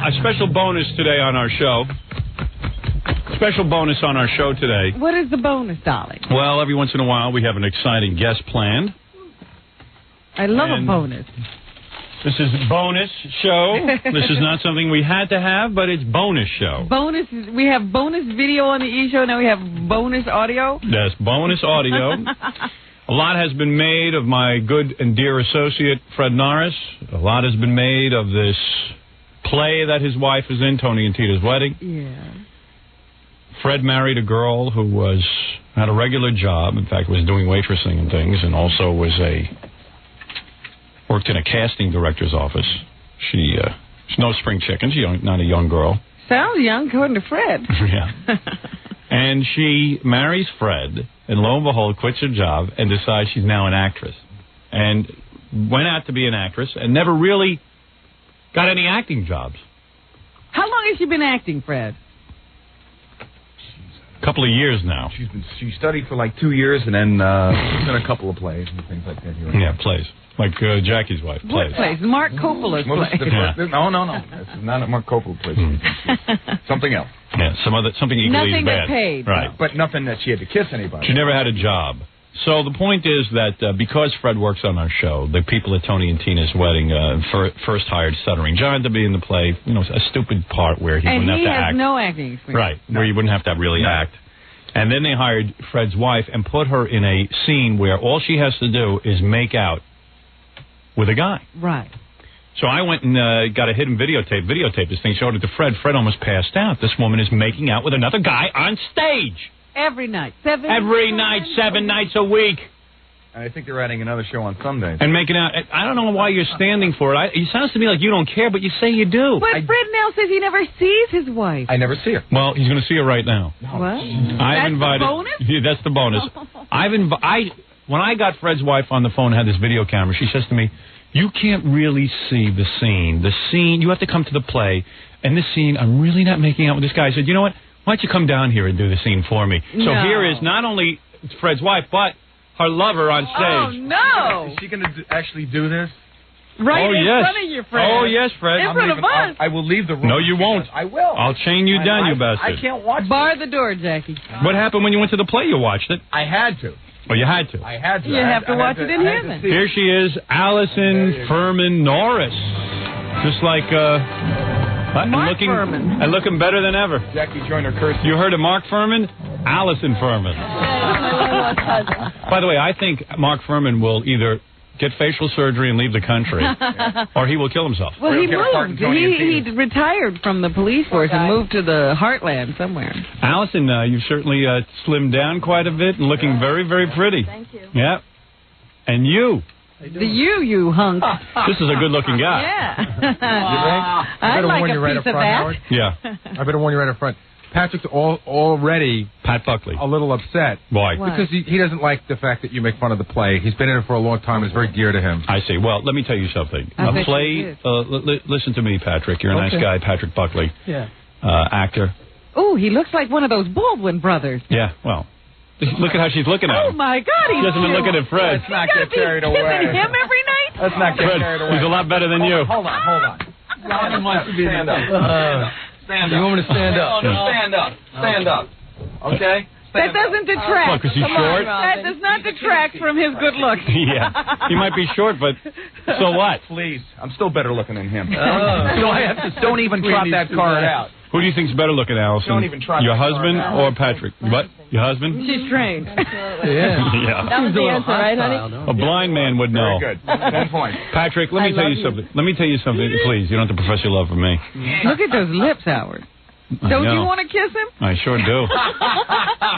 A special bonus today on our show. Special bonus on our show today. What is the bonus, darling? Well, every once in a while we have an exciting guest planned. I love a bonus. This is a bonus show. This is not something we had to have, but it's bonus show. Bonus. We have bonus video on the E! Show. Now we have bonus audio. Yes, bonus audio. A lot has been made of my good and dear associate, Fred Norris. A lot has been made of this play that his wife is in, Tony and Tita's Wedding. Yeah. Fred married a girl who had a regular job. In fact, was doing waitressing and things, and also worked in a casting director's office. She's no spring chicken. She's not a young girl. Sounds young, according to Fred. Yeah. And she marries Fred, and lo and behold, quits her job and decides she's now an actress. And went out to be an actress and never really got any acting jobs. How long has she been acting, Fred? A couple of years now. She studied for like 2 years and then she's done a couple of plays and things like that. Yeah, plays. Like Jackie's wife. Plays. What plays? Mark Coppola's plays. No. This is not a Mark Coppola play. Something else. Yeah, something equally nothing bad. that paid. Right. But nothing that she had to kiss anybody. She never had a job. So the point is that because Fred works on our show, the people at Tony and Tina's Wedding first hired Stuttering John to be in the play. You know, a stupid part where he wouldn't have to act. And he has no acting experience. Right, where you wouldn't have to really act. And then they hired Fred's wife and put her in a scene where all she has to do is make out with a guy. Right. So I went and got a hidden videotaped this thing, showed it to Fred. Fred almost passed out. This woman is making out with another guy on stage. Every night. Every night, 7 nights a week. And I think they're adding another show on Sunday. And making out. I don't know why you're standing for it. It sounds to me like you don't care, but you say you do. But Fred now says he never sees his wife. I never see her. Well, he's going to see her right now. What? I've invited. The bonus? Yeah, that's the bonus. When I got Fred's wife on the phone and had this video camera, she says to me, "You can't really see the scene. The scene, you have to come to the play. And this scene, I'm really not making out with this guy." I said, "You know what? Why don't you come down here and do the scene for me?" So here is not only Fred's wife, but her lover on stage. Oh, no. Is she going to actually do this? Right in front of you, Fred. Oh, yes, Fred. In front of us. I will leave the room. No, you won't. I will. I'll chain you down, you bastard. I can't watch Bar the door, Jackie. What happened when you went to the play? You watched it? I had to. Oh, you had to? I had to. You have to watch it in here, then. Here she is, Allison Furman Norris. Just like, Mark Furman. And looking better than ever. Jackie Joyner cursed. You heard of Mark Furman? Allison Furman. By the way, I think Mark Furman will either get facial surgery and leave the country, or he will kill himself. Well, he moved. He retired from the police force and moved to the heartland somewhere. Allison, you've certainly slimmed down quite a bit and looking very, very pretty. Thank you. Yeah. And you. You hunk. This is a good-looking guy. Yeah. I I'd like warn you a right piece up of front, that. Howard. Yeah. I better warn you right up front. Patrick's already Pat Buckley. a little upset. Why? Why? Because he doesn't like the fact that you make fun of the play. He's been in it for a long time. It's very dear to him. I see. Well, let me tell you something. I A bet play. you Listen to me, Patrick. You're a nice guy, Patrick Buckley. Yeah. Actor. Oh, he looks like one of those Baldwin brothers. Yeah. Well, look at how she's looking at Oh, him. my God. She hasn't been looking at Fred. Let's not get carried away. Kissing him every night? Let's not get Fred, carried away. he's a lot better than you. Hold on. Robin wants to be Stand up. Stand up. You want me to stand up? No, stand up. Stand up. Okay? That doesn't detract. What, 'cause he's short? That does not detract from his good looks. Yeah. He might be short, but so what? Please. I'm still better looking than him. Don't even trot that card out. Who do you think's better looking, Allison? Don't even try Your that husband card or Patrick? What? Your husband? She's trained. Yeah. That was the answer, right, honey? A blind man would know. Very good. 10 points. Patrick, let me tell you something. Let me tell you something, please. You don't have to profess your love for me. Look at those lips, Howard. Don't you want to kiss him? I sure do.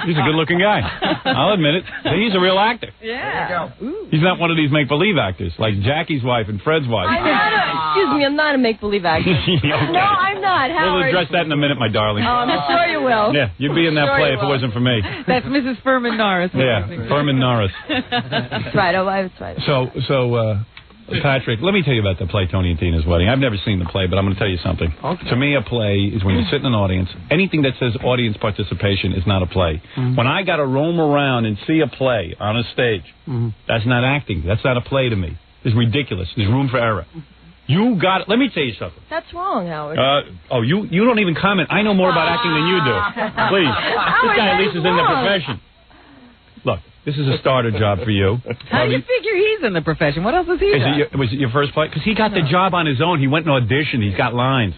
He's a good-looking guy. I'll admit it. He's a real actor. Yeah. He's not one of these make-believe actors like Jackie's wife and Fred's wife. Excuse me, I'm not a make-believe actor. Okay. No, I'm not. We'll Howard. address that in a minute, my darling. I'm sure you will. Yeah, you'd be in that Sure play you if it will. wasn't for me. That's Mrs. Furman Norris. Yeah, Furman Norris. That's right. Oh, I was right. So, Patrick, let me tell you about the play Tony and Tina's Wedding. I've never seen the play, but I'm going to tell you something. Okay. To me, a play is when you sit in an audience. Anything that says audience participation is not a play. When I got to roam around and see a play on a stage, that's not acting. That's not a play to me. It's ridiculous. There's room for error. You got it. Let me tell you something. That's wrong, Howard. You don't even comment. I know more about acting than you do. Please. This guy at least is in the profession. Look, this is a starter job for you. How do you figure he's in the profession? What else has he done? Was it your first play? Because he got the job on his own. He went and auditioned. He's got lines.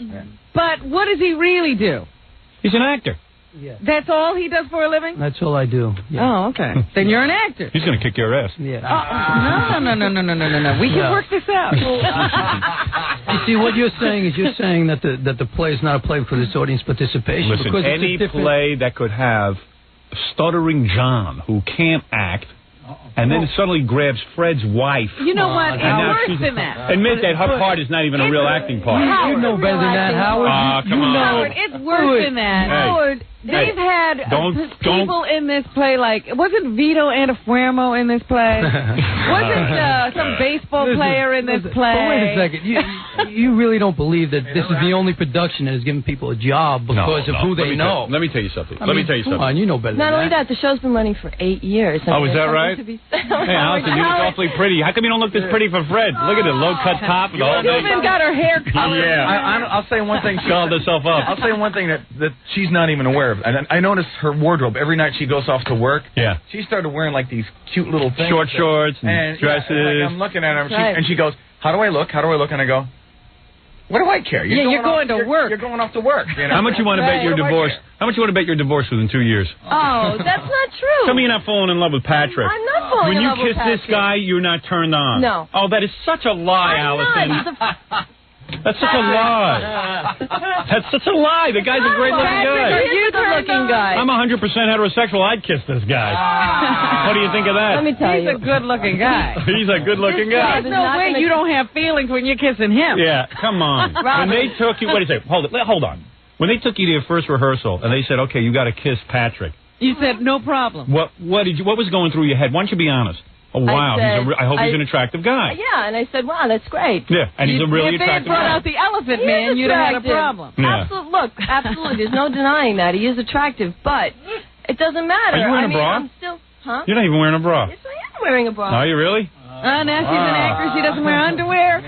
But what does he really do? He's an actor. Yeah. That's all he does for a living? That's all I do. Yeah. Oh, okay. Then you're an actor. He's going to kick your ass. Yeah. No. We can work this out. You see, what you're saying is that the play is not a play for this audience participation. Listen, because any play that could have stuttering John who can't act and then suddenly grabs Fred's wife. You know what? It's worse than that. Admit that her part is not even a real acting part. You know better than that, Howard. Come on. Howard, it's worse than that. Howard, they've had people in this play like, wasn't Vito Antifuermo in this play? Wasn't some baseball player in this play? But wait a second. You really don't believe that this is the only production that has given people a job because of who they know? Let me tell you something. Come on, you know better than that. Not only that, the show's been running for 8 years. Oh, is that right? Hey, Allison, you look awfully pretty. How come you don't look this pretty for Fred? Look at it, low-cut top and the whole thing. You've even got her hair colored. Yeah. I'll say one thing. She called herself up. I'll say one thing that she's not even aware of. And I notice her wardrobe every night she goes off to work. Yeah. She started wearing like these cute little things. Short shorts and dresses. Yeah, like I'm looking at her and she goes, "How do I look? How do I look?" And I go, "What do I care? You're going to work. You're going off to work. You know? How much you want to bet you're divorced? How much you want to bet you're divorced within 2 years? Oh, that's not true. Tell me you're not falling in love with Patrick. I'm not falling in love with Patrick. When you kiss this guy, you're not turned on. No. Oh, that is such a lie, Allison. That's such a lie. That's such a lie. The guy's a great-looking guy. He's a good-looking guy. I'm 100% heterosexual. I'd kiss this guy. What do you think of that? Let me tell you. He's a good-looking guy. He's a good-looking guy. There's no way you don't have feelings when you're kissing him. Yeah, come on. When they took you, wait a second, hold on. When they took you to your first rehearsal and they said, "Okay, you got to kiss Patrick," you said no problem. What was going through your head? Why don't you be honest? Oh, wow, I hope he's an attractive guy. Yeah, and I said, wow, that's great. Yeah, and he's a really attractive guy. If they brought out the elephant man, you'd have had a problem. Yeah. Absolutely. There's no denying that. He is attractive, but it doesn't matter. Are you wearing a bra? I'm still, huh? You're not even wearing a bra. Yes, I am wearing a bra. Are you really? Now she's an actress. She doesn't wear underwear.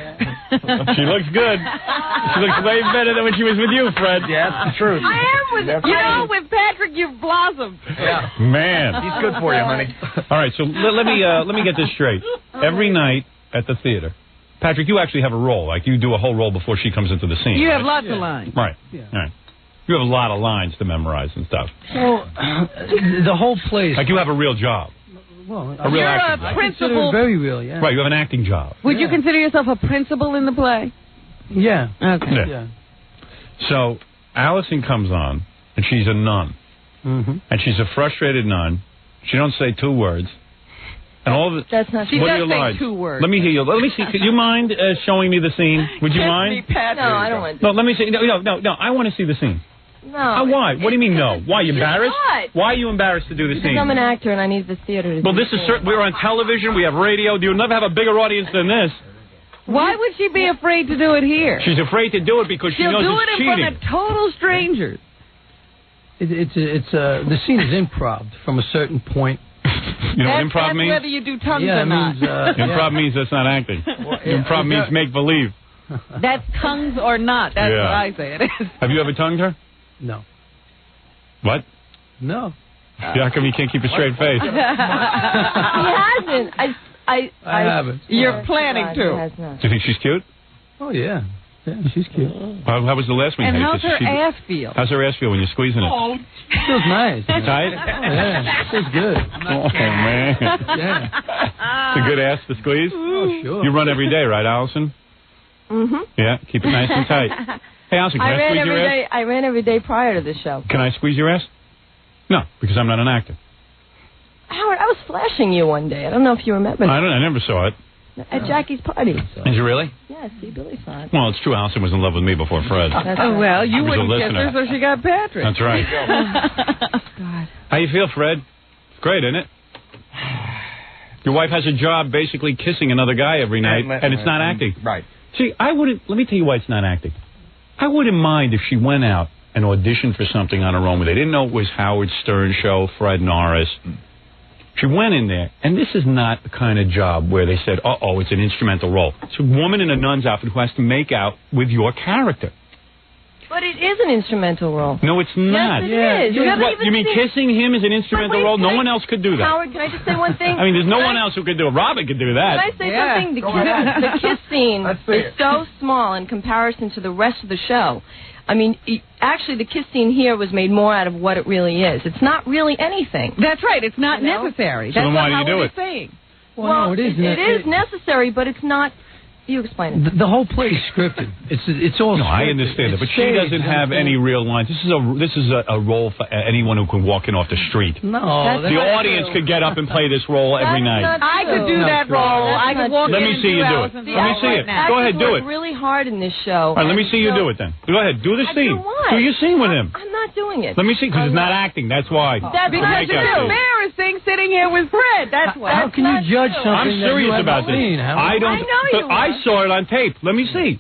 She looks good. She looks way better than when she was with you, Fred. Yeah, that's the truth. I am with Patrick, you've blossomed. Yeah. Man. He's good for you, honey. All right, so let me get this straight. Every night at the theater, Patrick, you actually have a role. Like, you do a whole role before she comes into the scene. You have lots of lines. Right. Yeah. All right. You have a lot of lines to memorize and stuff. Well, the whole place. Like, you have a real job. Well, a real you're acting a job. principal. Very real, yeah. Right, you have an acting job. Would you consider yourself a principal in the play? Yeah. Okay. Yeah. So, Allison comes on, and she's a nun. Mm-hmm. And she's a frustrated nun. She don't say 2 words. And all the, that's not she what does are your say lines? 2 words. Let me hear you. Let me see. Could you mind showing me the scene? Would you Kiss mind? me, Patrick. No, I don't want to. No, let me see. No. I want to see the scene. No. Why? What do you mean no? Why, you embarrassed? Why are you embarrassed to do the Because scene? I'm an actor and I need the theater to Well, do this is certain. We're on television. We have radio. You'll never have a bigger audience than this. Why would she be afraid to do it here? She's afraid to do it because she knows She'll do it's it in cheating. front of total strangers. The scene is improv from a certain point. You know what improv that's means? whether you do tongues Yeah, or it not. means, improv means that's not acting. Improv means make believe. That's tongues or not. That's what I say it is. Have you ever tongued her? No. What? No. How come you can't keep a straight face? He hasn't. I haven't. You're planning God, to. He has not. Do you think she's cute? Oh, yeah. Yeah, she's cute. How was the last one? And you had? how's her ass feel? How's her ass feel when you're squeezing it? Oh, feels nice. Tight? Yeah, feels good. Oh, man. Yeah. It's a good ass to squeeze? Oh, sure. You run every day, right, Allison? Mm-hmm. Yeah, keep it nice and tight. Hey, Allison, can I squeeze your ass? I ran every day prior to the show. Can I squeeze your ass? No, because I'm not an actor. Howard, I was flashing you one day. I don't know if you remember. I never saw it. At Jackie's party. Is you really? Yeah, see, Billy saw it. Well, it's true. Allison was in love with me before Fred. Oh, well, you She was a wouldn't kiss listener. her, so she got Patrick. That's right. God. How you feel, Fred? It's great, isn't it? Your wife has a job basically kissing another guy every night, and it's not acting. Right. See, let me tell you why it's not acting. I wouldn't mind if she went out and auditioned for something on her own where they didn't know it was Howard Stern show, Fred Norris. She went in there, and this is not the kind of job where they said, uh-oh, it's an instrumental role. It's a woman in a nun's outfit who has to make out with your character. But it is an instrumental role. No, it's not. Yes, it is. You mean kissing him is an instrumental role? No one else could do that. Howard, can I just say one thing? I mean, there's no one else who could do it. Robin could do that. Can I say something? The kiss scene is so small in comparison to the rest of the show. I mean, actually, the kiss scene here was made more out of what it really is. It's not really anything. That's right. It's not necessary. So That's then why what do you do it? saying. Well, no, it is. It is necessary, but it's not. You explain it. The whole play is scripted. It's all. No, I scripted. understand It's that, but she staged. doesn't have any real lines. This is a role for anyone who can walk in off the street. No, the audience could get up and play this role every night. I could do that role. I could walk in. Let me see you do it. Let me see it. Go ahead, do it. Really hard in this show. All right, let me see you do it then. Go ahead, do the scene. Do your scene with him. I'm not doing it. Let me see, because it's not acting. That's why. That's because you're embarrassing sitting here with Fred. That's why. How can you judge something? I'm serious about this. I don't. I saw it on tape. Let me see.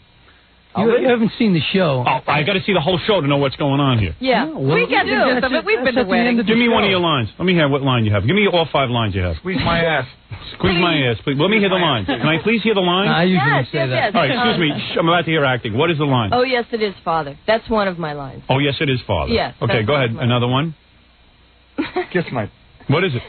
You haven't seen the show. Oh, I got to see the whole show to know what's going on here. Yeah, we get the gist of it. We've been to weddings. Give me one of your lines. Let me hear what line you have. Give me all 5 lines you have. Squeeze my ass. Squeeze my ass, please. Let me hear the line. Can I please hear the line? I usually say that. All right, excuse me. I'm about to hear acting. What is the line? Oh, yes, it is, Father. That's one of my lines. Oh, yes, it is, Father. Yes. Okay, go ahead. Another one. Kiss my... What is it?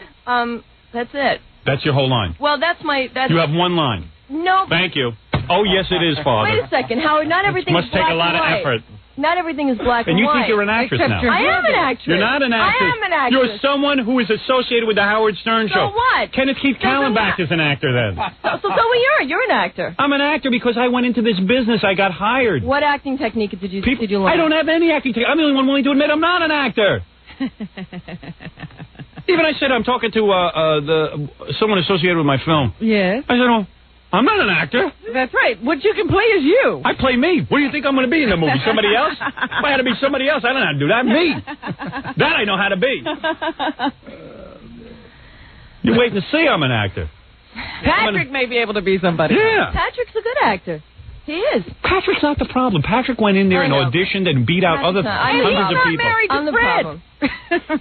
That's it. That's your whole line. Well, that's You have one line. No. Thank you. Oh, yes, it is, Father. Wait a second, Howard. Not everything must is black take a lot and of white. effort. Not everything is black and And you white. think you're an actress now. I am an actress. You're not an actress. I am an actress. You're someone who is associated with the Howard Stern So show. what? Kenneth Keith Kallenbach is an actor then. So are you. You're an actor. I'm an actor because I went into this business. I got hired. What acting technique did you learn? I don't have any acting technique. I'm the only one willing to admit I'm not an actor. Even I said I'm talking to someone associated with my film. Yes. I said, oh, I'm not an actor. That's right. What you can play is you. I play me. What do you think I'm going to be in the movie? Somebody else? If I had to be somebody else, I don't know how to do that. Me. That I know how to be. You're waiting to see I'm an actor. Patrick may be able to be somebody. Yeah. Patrick's a good actor. He is. Patrick's not the problem. Patrick went in there and auditioned and beat out hundreds of people. I'm the problem.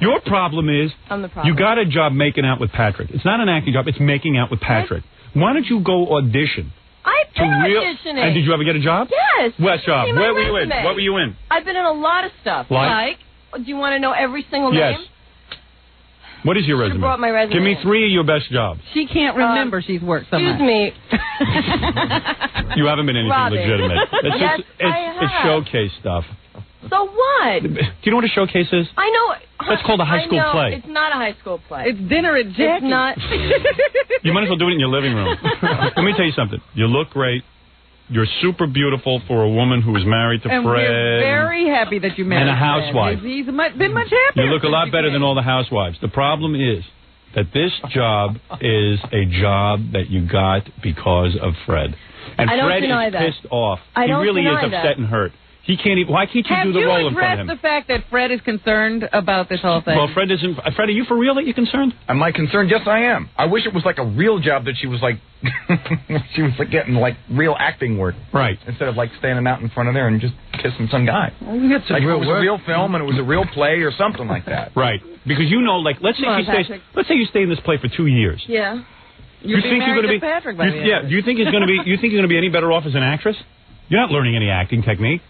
Your problem is I'm the problem. you got a job making out with Patrick. It's not an acting job. It's making out with Patrick. Why don't you go audition? I've been auditioning. And did you ever get a job? Yes. What job? See Where were you in? resume. What were you in? I've been in a lot of stuff. Like? Do you want to know every single Yes. name? What is your resume? Brought my resume. Give me 3 of your best jobs. She can't remember she's worked so much. Excuse me. You haven't been anything Robin. legitimate. It's Yes, it's showcase stuff. So what? Do you know what a showcase is? I know. That's called a high school play. It's not a high school play. It's dinner at Jackie's. It's not. You might as well do it in your living room. Let me tell you something. You look great. You're super beautiful for a woman who is married to And Fred. we're very happy that you married And a housewife. Fred. He's been much happier. You look a lot better than all the housewives. The problem is that this job is a job that you got because of Fred. And I don't Fred deny is that. pissed off. I don't he really is deny upset that. and hurt. He can't even, why can't you do the role in front of him? Have you addressed the fact that Fred is concerned about this whole thing? Well, Fred isn't. Fred, are you for real that you're concerned? Am I concerned? Yes, I am. I wish it was like a real job that she was like, getting like real acting work. Right. Instead of like standing out in front of there and just kissing some guy. Well, you get some Like if real it was work. a real film and it was a real play or something like that. Right. Because you know, like, let's say Come on, she stays. Patrick. Let's say you stay in this play for 2 years. Yeah. You'd be think you're married going to Patrick by the end Yeah. of it. Do you think he's going to be? You think you're going to be any better off as an actress? You're not learning any acting technique.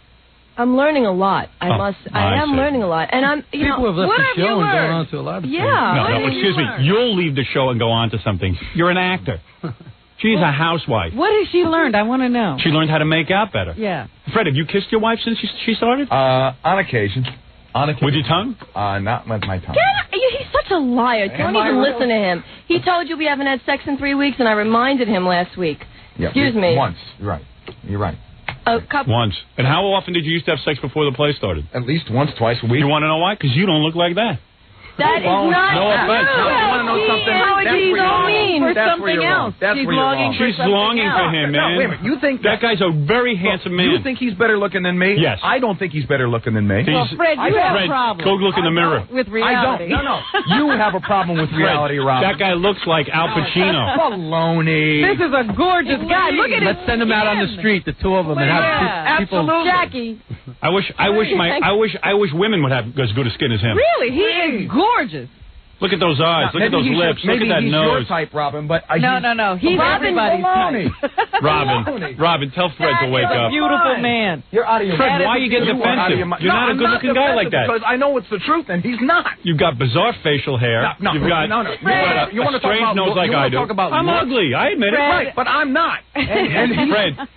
I'm learning a lot. I I am see. learning a lot. And I'm, People have left what the have you show and gone learned? on to a lot of things. Yeah. No, what have you excuse me. learned? You'll leave the show and go on to something. You're an actor. She's a housewife. What has she learned? I want to know. She learned how to make out better. Yeah. Fred, have you kissed your wife since she started? On occasion. With your tongue? Not with my tongue. He's such a liar. Don't even listen to him. He told you we haven't had sex in 3 weeks, and I reminded him last week. Yeah, Excuse me. Once. You're right. You're right. A couple. Once. And how often did you used to have sex before the play started? At least once, twice a week. You want to know why? Because you don't look like that. That is not no offense. true. You want to know something? Howard, That's he's where you're mean. wrong. For That's where something you're wrong. else. That's She's where you're longing wrong. for She's longing for him, man. No, wait a minute. You think that guy's a very handsome man. You think he's better looking than me? Yes. I don't think he's better looking than me. Well, Fred, you have a problem. Go look in the mirror. With I don't. reality. No. You have a problem with reality, Rob. That guy looks like Al Pacino. Baloney. This is a gorgeous guy. Look at his Let's send them out on the street, the two of them, and have people. Absolutely. Jackie. I wish women would have as good a skin as him. Really, he is gorgeous. Look at those eyes. Look at those lips. Look at that nose. Maybe he's your type, Robin, but... No. He's everybody's type. Robin, tell Fred to wake up. Beautiful man. You're out of your Fred, why are you getting defensive? You're not a good-looking guy like that. Because I know it's the truth, and he's not. You've got bizarre facial hair. No. You've got Fred, you want to strange nose like I do. I'm ugly. I admit it. Right, but I'm not. And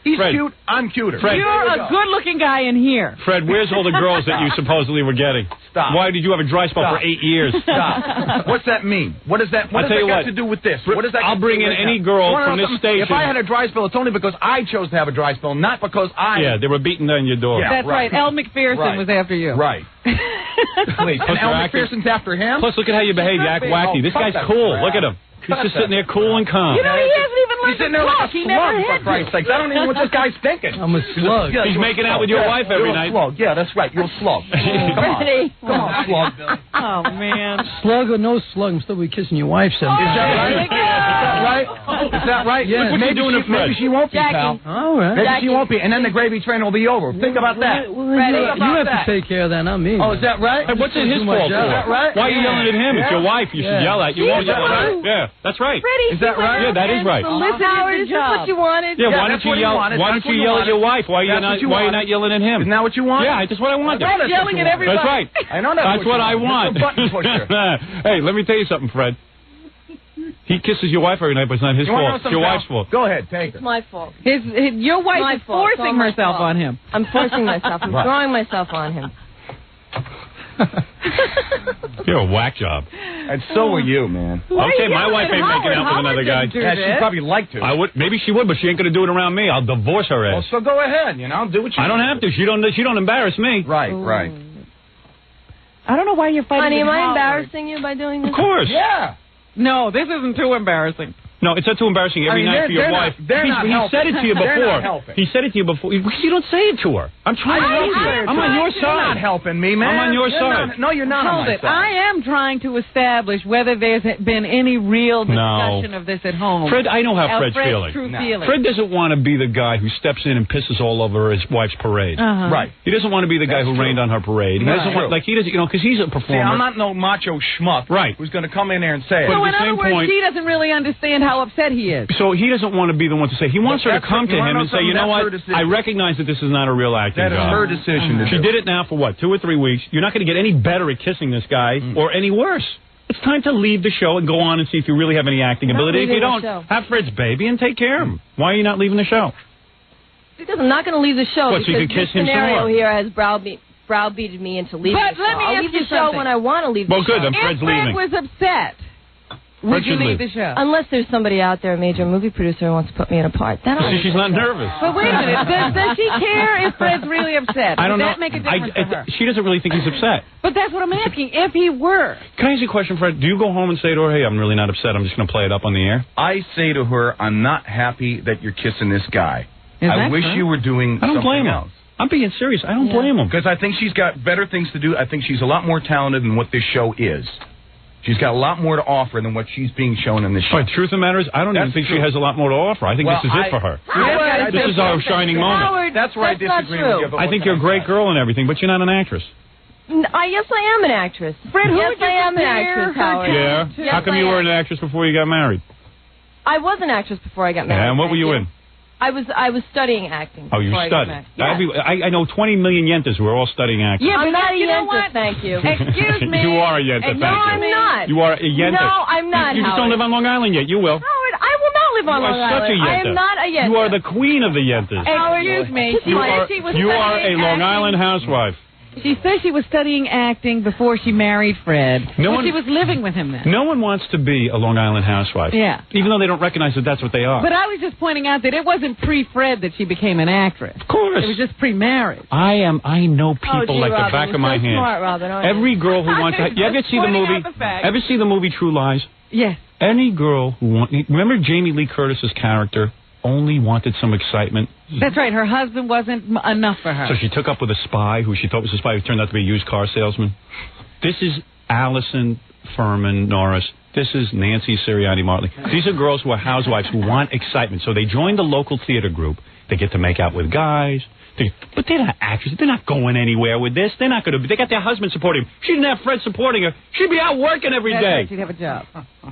he's cute. I'm cuter. Fred, you're a good-looking guy in here. Fred, where's all the girls that you supposedly were getting? Stop. Why did you have a dry spell for 8 years? Stop. What's that mean? What does that got to do with this? What does that I'll bring in any girl from this station. If I had a dry spell, it's only because I chose to have a dry spell, not because I... Yeah, they were beating down your door. Yeah, that's right. Elle Macpherson was after you. Right. Please. And Elle Macpherson's after him? Plus, look at how you behave. You act wacky. This guy's cool. Look at him. He's just sitting there cool and calm. You know, he hasn't even learned to talk. He never hit for Christ's sakes. I don't even know what this guy's thinking. I'm a slug. He's making out with your wife every night. Slug. Yeah, that's right. You're a slug. Come on, slug. Oh, man. Slug or no slug, I'm still be kissing your wife someday. Is that right? Is that right? Yeah. What are you doing to Fred? Maybe she won't be, pal. All right. Maybe she won't be, and then the gravy train will be over. Think about that. You have to take care of that, not me. Oh, is that right? Hey, what's it his fault for? Is that right? Why are you yelling at him? It's your wife. You should yell at. You won't yell at her. Yeah, that's right. Is that right? Yeah, that is right. Howard, is this what you wanted? Yeah, why don't you yell? Why don't you yell at your wife? Why are you not yelling at him? Isn't that what you want? Yeah, that's what I want. Yelling at everybody. That's right. I know that's what I want. Hey, let me tell you something, Fred. He kisses your wife every night, but it's not his fault. It's your wife's fault. Go ahead, take it. It's my fault. Your wife is forcing herself on him. I'm forcing myself. I'm throwing myself on him. You're a whack job. And so are you, man. Okay, my wife ain't making out with another guy. Yeah, she'd probably like to. Maybe she would, but she ain't going to do it around me. I'll divorce her ass. Well, so go ahead, do what you I don't have to. She don't embarrass me. Right. I don't know why you're fighting. Honey, am I Howard. embarrassing you by doing this? Of course. Yeah. No, this isn't too embarrassing. No, it's not too embarrassing every night for your wife. He said it to you before. He said it to you before. You don't say it to her. I'm trying to help you. I'm on your side. You're not helping me, man. I'm on your side. No, you're not on my side. I am trying to establish whether there's been any real discussion of this at home. Fred, I know how Fred's feeling. Fred doesn't want to be the guy who steps in and pisses all over his wife's parade. Right. He doesn't want to be the guy who rained on her parade. He doesn't want, because he's a performer. See, I'm not no macho schmuck. Right. Who's going to come in there and say it. So in other words, she doesn't really understand how upset he is. So he doesn't want to be the one to say. He wants her to come to him and say, you know what, I recognize that this is not a real acting job. That is her decision. She did it now for, 2 or 3 weeks. You're not going to get any better at kissing this guy or any worse. It's time to leave the show and go on and see if you really have any acting ability. If you don't, have Fred's baby and take care of him. Why are you not leaving the show? Because I'm not going to leave the show so you can kiss this him scenario here has browbeated me into leaving the show. Let me I'll leave the show when I want to leave the show. Well, good, then Fred's leaving. If Fred was upset, would you leave the show? Unless there's somebody out there, a major movie producer, who wants to put me in a part. Then she's not nervous. But wait a minute. Does she care if Fred's really upset? I don't know. Does that make a difference for her? She doesn't really think he's upset. But that's what I'm asking. If he were. Can I ask you a question, Fred? Do you go home and say to her, hey, I'm really not upset. I'm just going to play it up on the air? I say to her, I'm not happy that you're kissing this guy. I wish you were doing something else. I'm being serious. I don't blame him. Because I think she's got better things to do. I think she's a lot more talented than what this show is. She's got a lot more to offer than what she's being shown in this show. But truth of the matter is, I don't even think she has a lot more to offer. I think this is it for her. This is our shining moment. Howard, that's where I disagree with you. I think you're a great girl and everything, but you're not an actress. Yes, I am an actress. Fred, yes, I am an actress, Howard. Yeah? Yes, how come you were an actress before you got married? I was an actress before I got married. Yeah, and what were you in? I was studying acting. Oh, you studied. I know 20 million yentas who are all studying acting. Yeah, I'm not a yenta, thank you. Excuse me. You are a yenta, thank you. No, I'm not. You are a yenta. No, I'm not, You just don't live on Long Island yet. You will. Howard, I will not live on Long Island. You are such a yenta. I am not a yenta. You are the queen of the yentas. Excuse me. You are a Long Island housewife. She said she was studying acting before she married Fred. She was living with him then. No one wants to be a Long Island housewife. Yeah. Even though they don't recognize that that's what they are. But I was just pointing out that it wasn't pre-Fred that she became an actress. Of course. It was just pre-marriage. I know people like Robin, the back of my hand. Smart, Robin, every girl who wants to... You ever see the movie? Ever see the movie True Lies? Yes. Any girl who remember Jamie Lee Curtis's character only wanted some excitement. That's right. Her husband wasn't enough for her. So she took up with a spy who she thought was a spy who turned out to be a used car salesman. This is Allison Furman Norris. This is Nancy Sirianni Martley. These are girls who are housewives who want excitement. So they join the local theater group. They get to make out with guys. But they're not actresses. They're not going anywhere with this. They're not going to. They got their husband supporting them. She didn't have Fred supporting her. She'd be out working every day. Right, she'd have a job.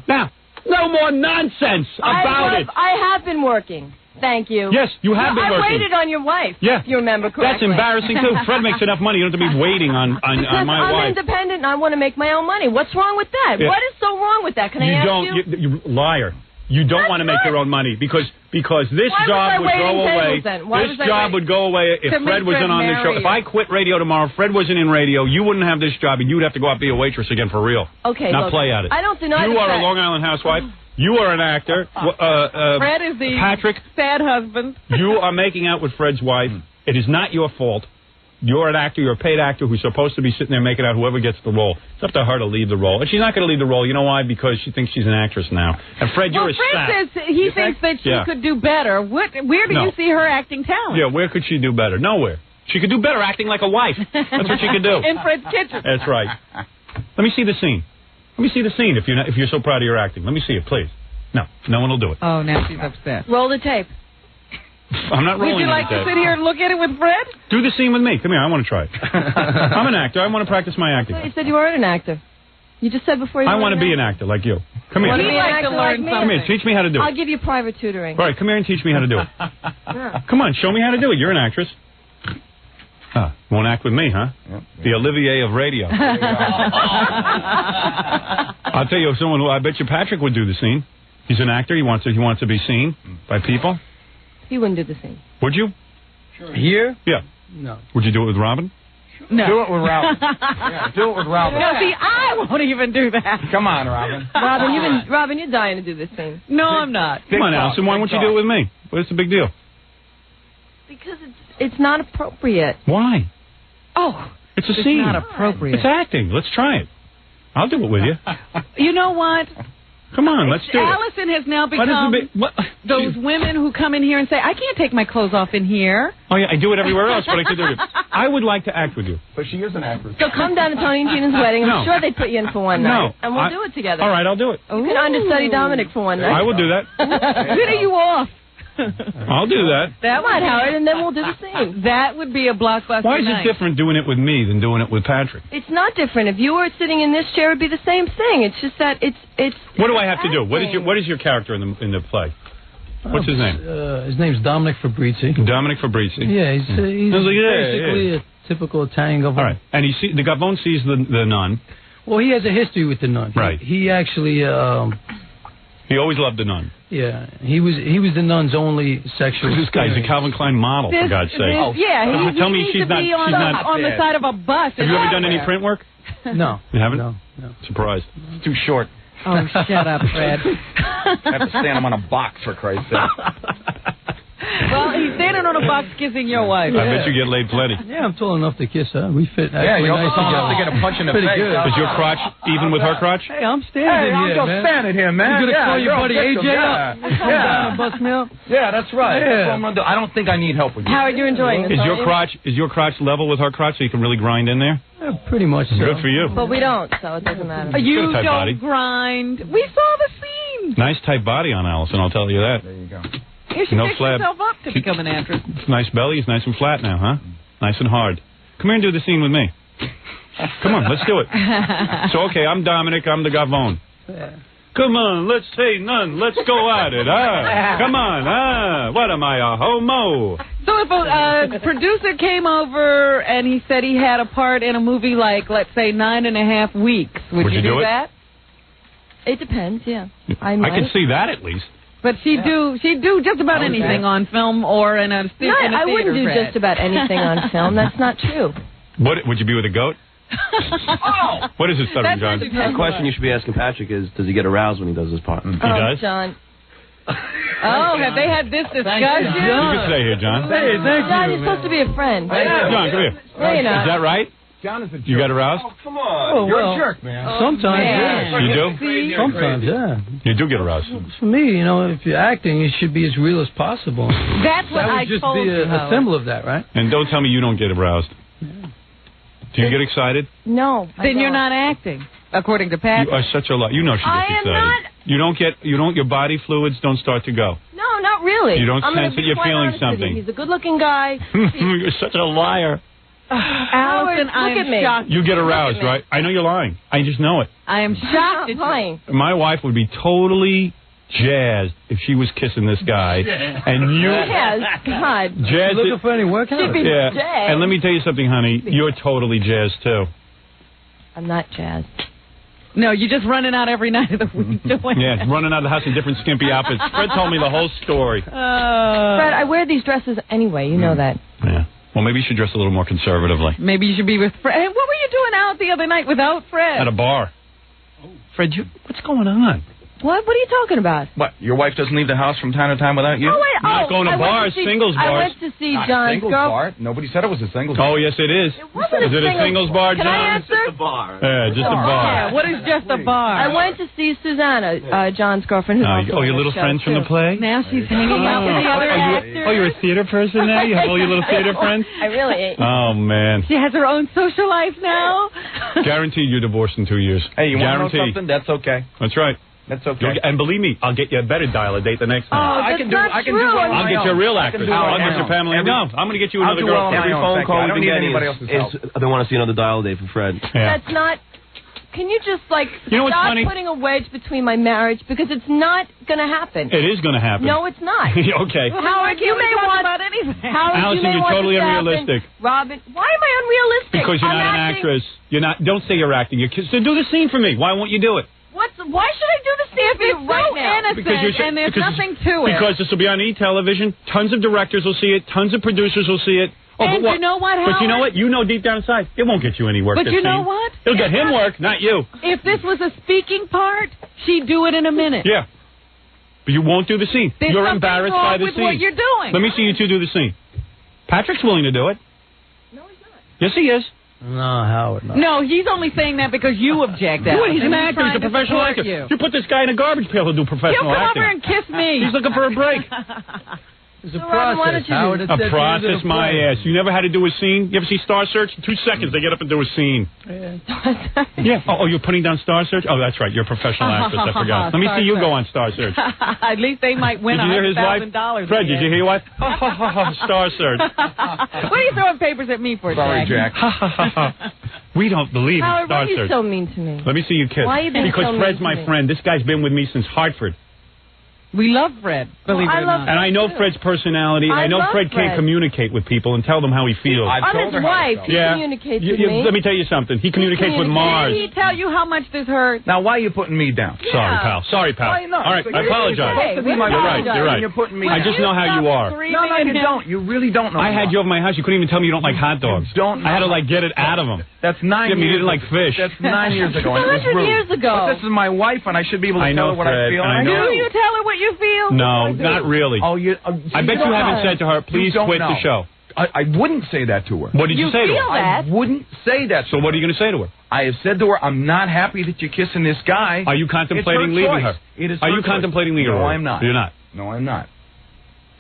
Now, no more nonsense about it. I have been working. Thank you. Yes, you have been working. I waited on your wife. Yeah. If you remember correctly. That's embarrassing, too. Fred makes enough money. You don't have to be waiting on my I'm wife. independent and I want to make my own money. What's wrong with that? Yeah. What is so wrong with that? Can I ask you? You liar. You don't want to make your own money because this job would go away. This job would go away if Fred wasn't on this show. If I quit radio tomorrow, Fred wasn't in radio, you wouldn't have this job and you'd have to go out and be a waitress again for real. Okay. Not play at it. I don't deny You are a Long Island housewife. You are an actor. Fred is the Patrick, sad husband. You are making out with Fred's wife. It is not your fault. You're an actor. You're a paid actor who's supposed to be sitting there making out whoever gets the role. It's up to her to leave the role. And she's not going to leave the role. You know why? Because she thinks she's an actress now. And Fred, you're a sap. Fred says he thinks that she could do better. Where do you see her acting talent? Yeah, where could she do better? Nowhere. She could do better acting like a wife. That's what she could do. In Fred's kitchen. That's right. Let me see the scene. Let me see the scene if you're so proud of your acting. Let me see it, please. No one will do it. Oh, now she's upset. Roll the tape. I'm not rolling. Would you like to sit here and look at it with Fred? Do the scene with me. Come here. I want to try it. I'm an actor. I want to practice my acting. You said you weren't an actor. You just said before you I want to be an actor like you. Come here. He'd like to learn something. Come here. Teach me how to do it. I'll give you private tutoring. All right. Come here and teach me how to do it. Come on. Show me how to do it. You're an actress. Huh. Won't act with me, huh? Yep. The Olivier of radio. I'll tell you, someone who I bet you Patrick would do the scene. He's an actor. He wants to be seen by people. He wouldn't do the scene. Would you? Sure. Here? Yeah. No. Would you do it with Robin? No. Do it with Robin. Yeah, do it with Robin. No, see, I won't even do that. Come on, Robin. Robin, you're dying to do this scene. No, I'm not. Come on, Allison. Why won't you do it with me? What's the big deal? Because it's not appropriate. Why? Oh, it's a scene. It's not appropriate. It's acting. Let's try it. I'll do it with you. You know what? Come on, let's do it. Allison has now become those women who come in here and say, I can't take my clothes off in here. Oh, yeah, I do it everywhere else, but I can do it. I would like to act with you. But she is an actress. So come down to Tony and Gina's wedding. I'm sure they'd put you in for one night. And we'll do it together. All right, I'll do it. You can understudy Dominic for one night. I will do that. Consider you off. I'll do that. That might, Howard, and then we'll do the scene. That would be a blockbuster. Why is it different doing it with me than doing it with Patrick? It's not different. If you were sitting in this chair, it'd be the same thing. It's just that it's. What do I have to do? What is your character in the play? What's his name? His name's Dominic Fabrizi. Dominic Fabrizi. Yeah, he's basically a typical Italian Gavone. All right, and the Gavone sees the nun. Well, he has a history with the nun. Right. He actually. He always loved the nun. Yeah, he was the nun's only sexual. This guy's a Calvin Klein model, for God's sake. Yeah, tell me she's not on the side of a bus. Have you ever done any print work? No. You haven't? No. Surprised. It's too short. Oh, shut up, Fred. I have to stand him on a box, for Christ's sake. Well, he's standing on a box kissing your wife. I bet you get laid plenty. Yeah, I'm tall enough to kiss her. We fit. Yeah, you're nice tall enough to get a punch in the face. Good. Is your crotch even with her crotch? Hey, I'm standing I'm here, just man. standing here, man. You're gonna call your buddy AJ up? Yeah. Bust me up? Yeah, that's right. Yeah. That's what I'm gonna do. I don't think I need help with you. Howard, you're enjoying this. Is your crotch level with her crotch so you can really grind in there? Yeah, pretty much so. Good for you. But we don't, so it doesn't matter. You tight don't body. grind. We saw the scene. Nice tight body on Allison, I'll tell you that. There you go. You should No fix flab. yourself up to become an actress. It's nice belly. It's nice and flat now, huh? Nice and hard. Come here and do the scene with me. Come on, let's do it. So, okay, I'm Dominic. I'm the Gavone. Yeah. Come on, let's say none. Let's go at it, huh? Come on, What am I, a homo? So if a producer came over and he said he had a part in a movie like, let's say, 9.5 weeks, would you do that? It depends, yeah. I can see that at least. But she'd do just about anything on film or in a theater. I wouldn't do just about anything on film. That's not true. What would you be with a goat? What is it, Southern John? The question you should be asking Patrick is, does he get aroused when he does his part? He does? John. Oh, have they had this discussion? You can stay here, John. Hey, thank John, you, you're supposed to be a friend. John, come here. No, you're not. Is that right? John is a jerk. You got aroused? Oh, come on. You're a jerk, man. Sometimes, man. yeah. You do? Sometimes, yeah. You do get aroused. For me, if you're acting, it should be as real as possible. That's what That I would just told be you. a symbol of that, right? And don't tell me you don't get aroused. Do you get excited? No. Then you're not acting. according to Pat. You are such a liar. You know she gets excited. not. Your body fluids don't start to go. No, not really. You don't I'm sense gonna that you're be quite feeling honest with you. something. He's a good-looking guy. You're such a liar. Allison, I look at am me. shocked. You get aroused, right? I know you're lying. I just know it. I am shocked. I'm lying. My wife would be totally jazzed if she was kissing this guy, and you. Yes, God. Jazzed. Looking for any work? She'd be Yeah. jazzed. And let me tell you something, honey. You're totally jazzed too. I'm not jazzed. No, you're just running out every night of the week doing Yeah, running out of the house in different skimpy outfits. Fred told me the whole story. Fred, I wear these dresses anyway. You know that. Yeah. Well, maybe you should dress a little more conservatively. Maybe you should be with Fred. Hey, what were you doing out the other night without Fred? At a bar. Fred, what's going on? What? What are you talking about? What? Your wife doesn't leave the house from time to time without you? Oh, wait. You're not going to bars, singles I bars. went to see Not John's singles girl. bar. Nobody said it was a singles bar. Oh, yes, it is. Wasn't Is it a singles bar, Can John? I answer? Yeah, just a bar. Yeah, what is just a bar? I went to see Susanna, John's girlfriend. Who's also Your on little the show, friends from too. the play? Now she's hanging out with the other actors. Oh, you're a theater person now? You have all your little theater friends? I really ain't. Oh, man. She has her own social life now. Guaranteed you're divorced in 2 years. Hey, you want to know Guaranteed. something? That's okay. That's right. That's okay. And believe me, I'll get you a better dial a date the next Oh, time. that's not true. I'll get you a real actress. I'll get you Pamela. No, I'm going to get you another girl. Every phone call we've been getting is they want to see another dial day for Fred. Yeah. That's not. Can you just You know what's stop funny? putting a wedge between my marriage because it's not going to happen. It is going to happen. No, it's not. Okay. Howard, you may want about anything. Howard, Allison, you may you're want totally this to happen. unrealistic. Robin, why am I unrealistic? Because you're I'm not an acting. actress. You're not. Don't say you're acting. So do the scene for me. Why won't you do it? Why should I do this scene for you right now? And there's nothing to it. Because this will be on E-television. Tons of directors will see it. Tons of producers will see it. Oh, and but you know what, But you know Howard? what? You know deep down inside, it won't get you any work. But this you know scene. what? It'll get him work, not you. If this was a speaking part, she'd do it in a minute. Yeah. But you won't do the scene. There's You're something embarrassed wrong by the with scene. what you're doing. Let me see you two do the scene. Patrick's willing to do it. No, he's not. Yes, he is. No, Howard, no. No, he's only saying that because you object. What? He's And an actor. He's a trying to professional support actor. You. You put this guy in a garbage pail to do He'll professional come acting. over and kiss me. He's looking for a break. It's a So, Robin, why process, don't you Howard. do It's A at the end of process, the my play. ass. You never had to do a scene? You ever see Star Search? In 2 seconds, they get up and do a scene. Yeah. Oh, you're putting down Star Search? Oh, that's right. You're a professional actress. I forgot. Let me Star see you Search. go on Star Search. At least they might win Did you hear his wife? $100,000. Fred, did you hear your wife? Star Search. What are you throwing papers at me for, Sorry, Jack? Jack. We don't believe in Howard, why Star are you Search. so mean to me? Let me see you kiss. Why are you being Because so Fred's mean my to me? friend. This guy's been with me since Hartford. We love Fred, believe Well, I it or love not. And I know Fred's personality. And I know love Fred can't Fred. communicate with people and tell them how he feels. I've I'm told his her how to wife. feel. He communicates with me. Let me tell you something. He communicates with Mars. Did he tell you how much this hurt? Now, why are you putting me down? Sorry, pal. Sorry, pal. Why not? All right, So I you're apologize. supposed to be my You're right. apologize You're when right. You're putting me I down. just know how you are. No, you don't. You really don't know. I had you over my house. You couldn't even tell me you don't like hot dogs. don't I had to like get it out of him. That's 9 Yeah, years. you didn't like fish. That's 9 years ago. And it was 100 rude. years ago. But this is my wife, and I should be able to I tell know, her what Fred, I feel. I and know. Do you tell her what you feel? No, not really. Oh, you. I bet you haven't said to her, please don't quit know. the show. I wouldn't say that to her. What did you say to feel her? that. I wouldn't say that. So what are you going to say to her? I have said to her, I'm not happy that you're kissing this guy. Are you contemplating It's her leaving choice. her? It is Are her you choice. contemplating leaving her? No, I'm not. You're not. No, I'm not.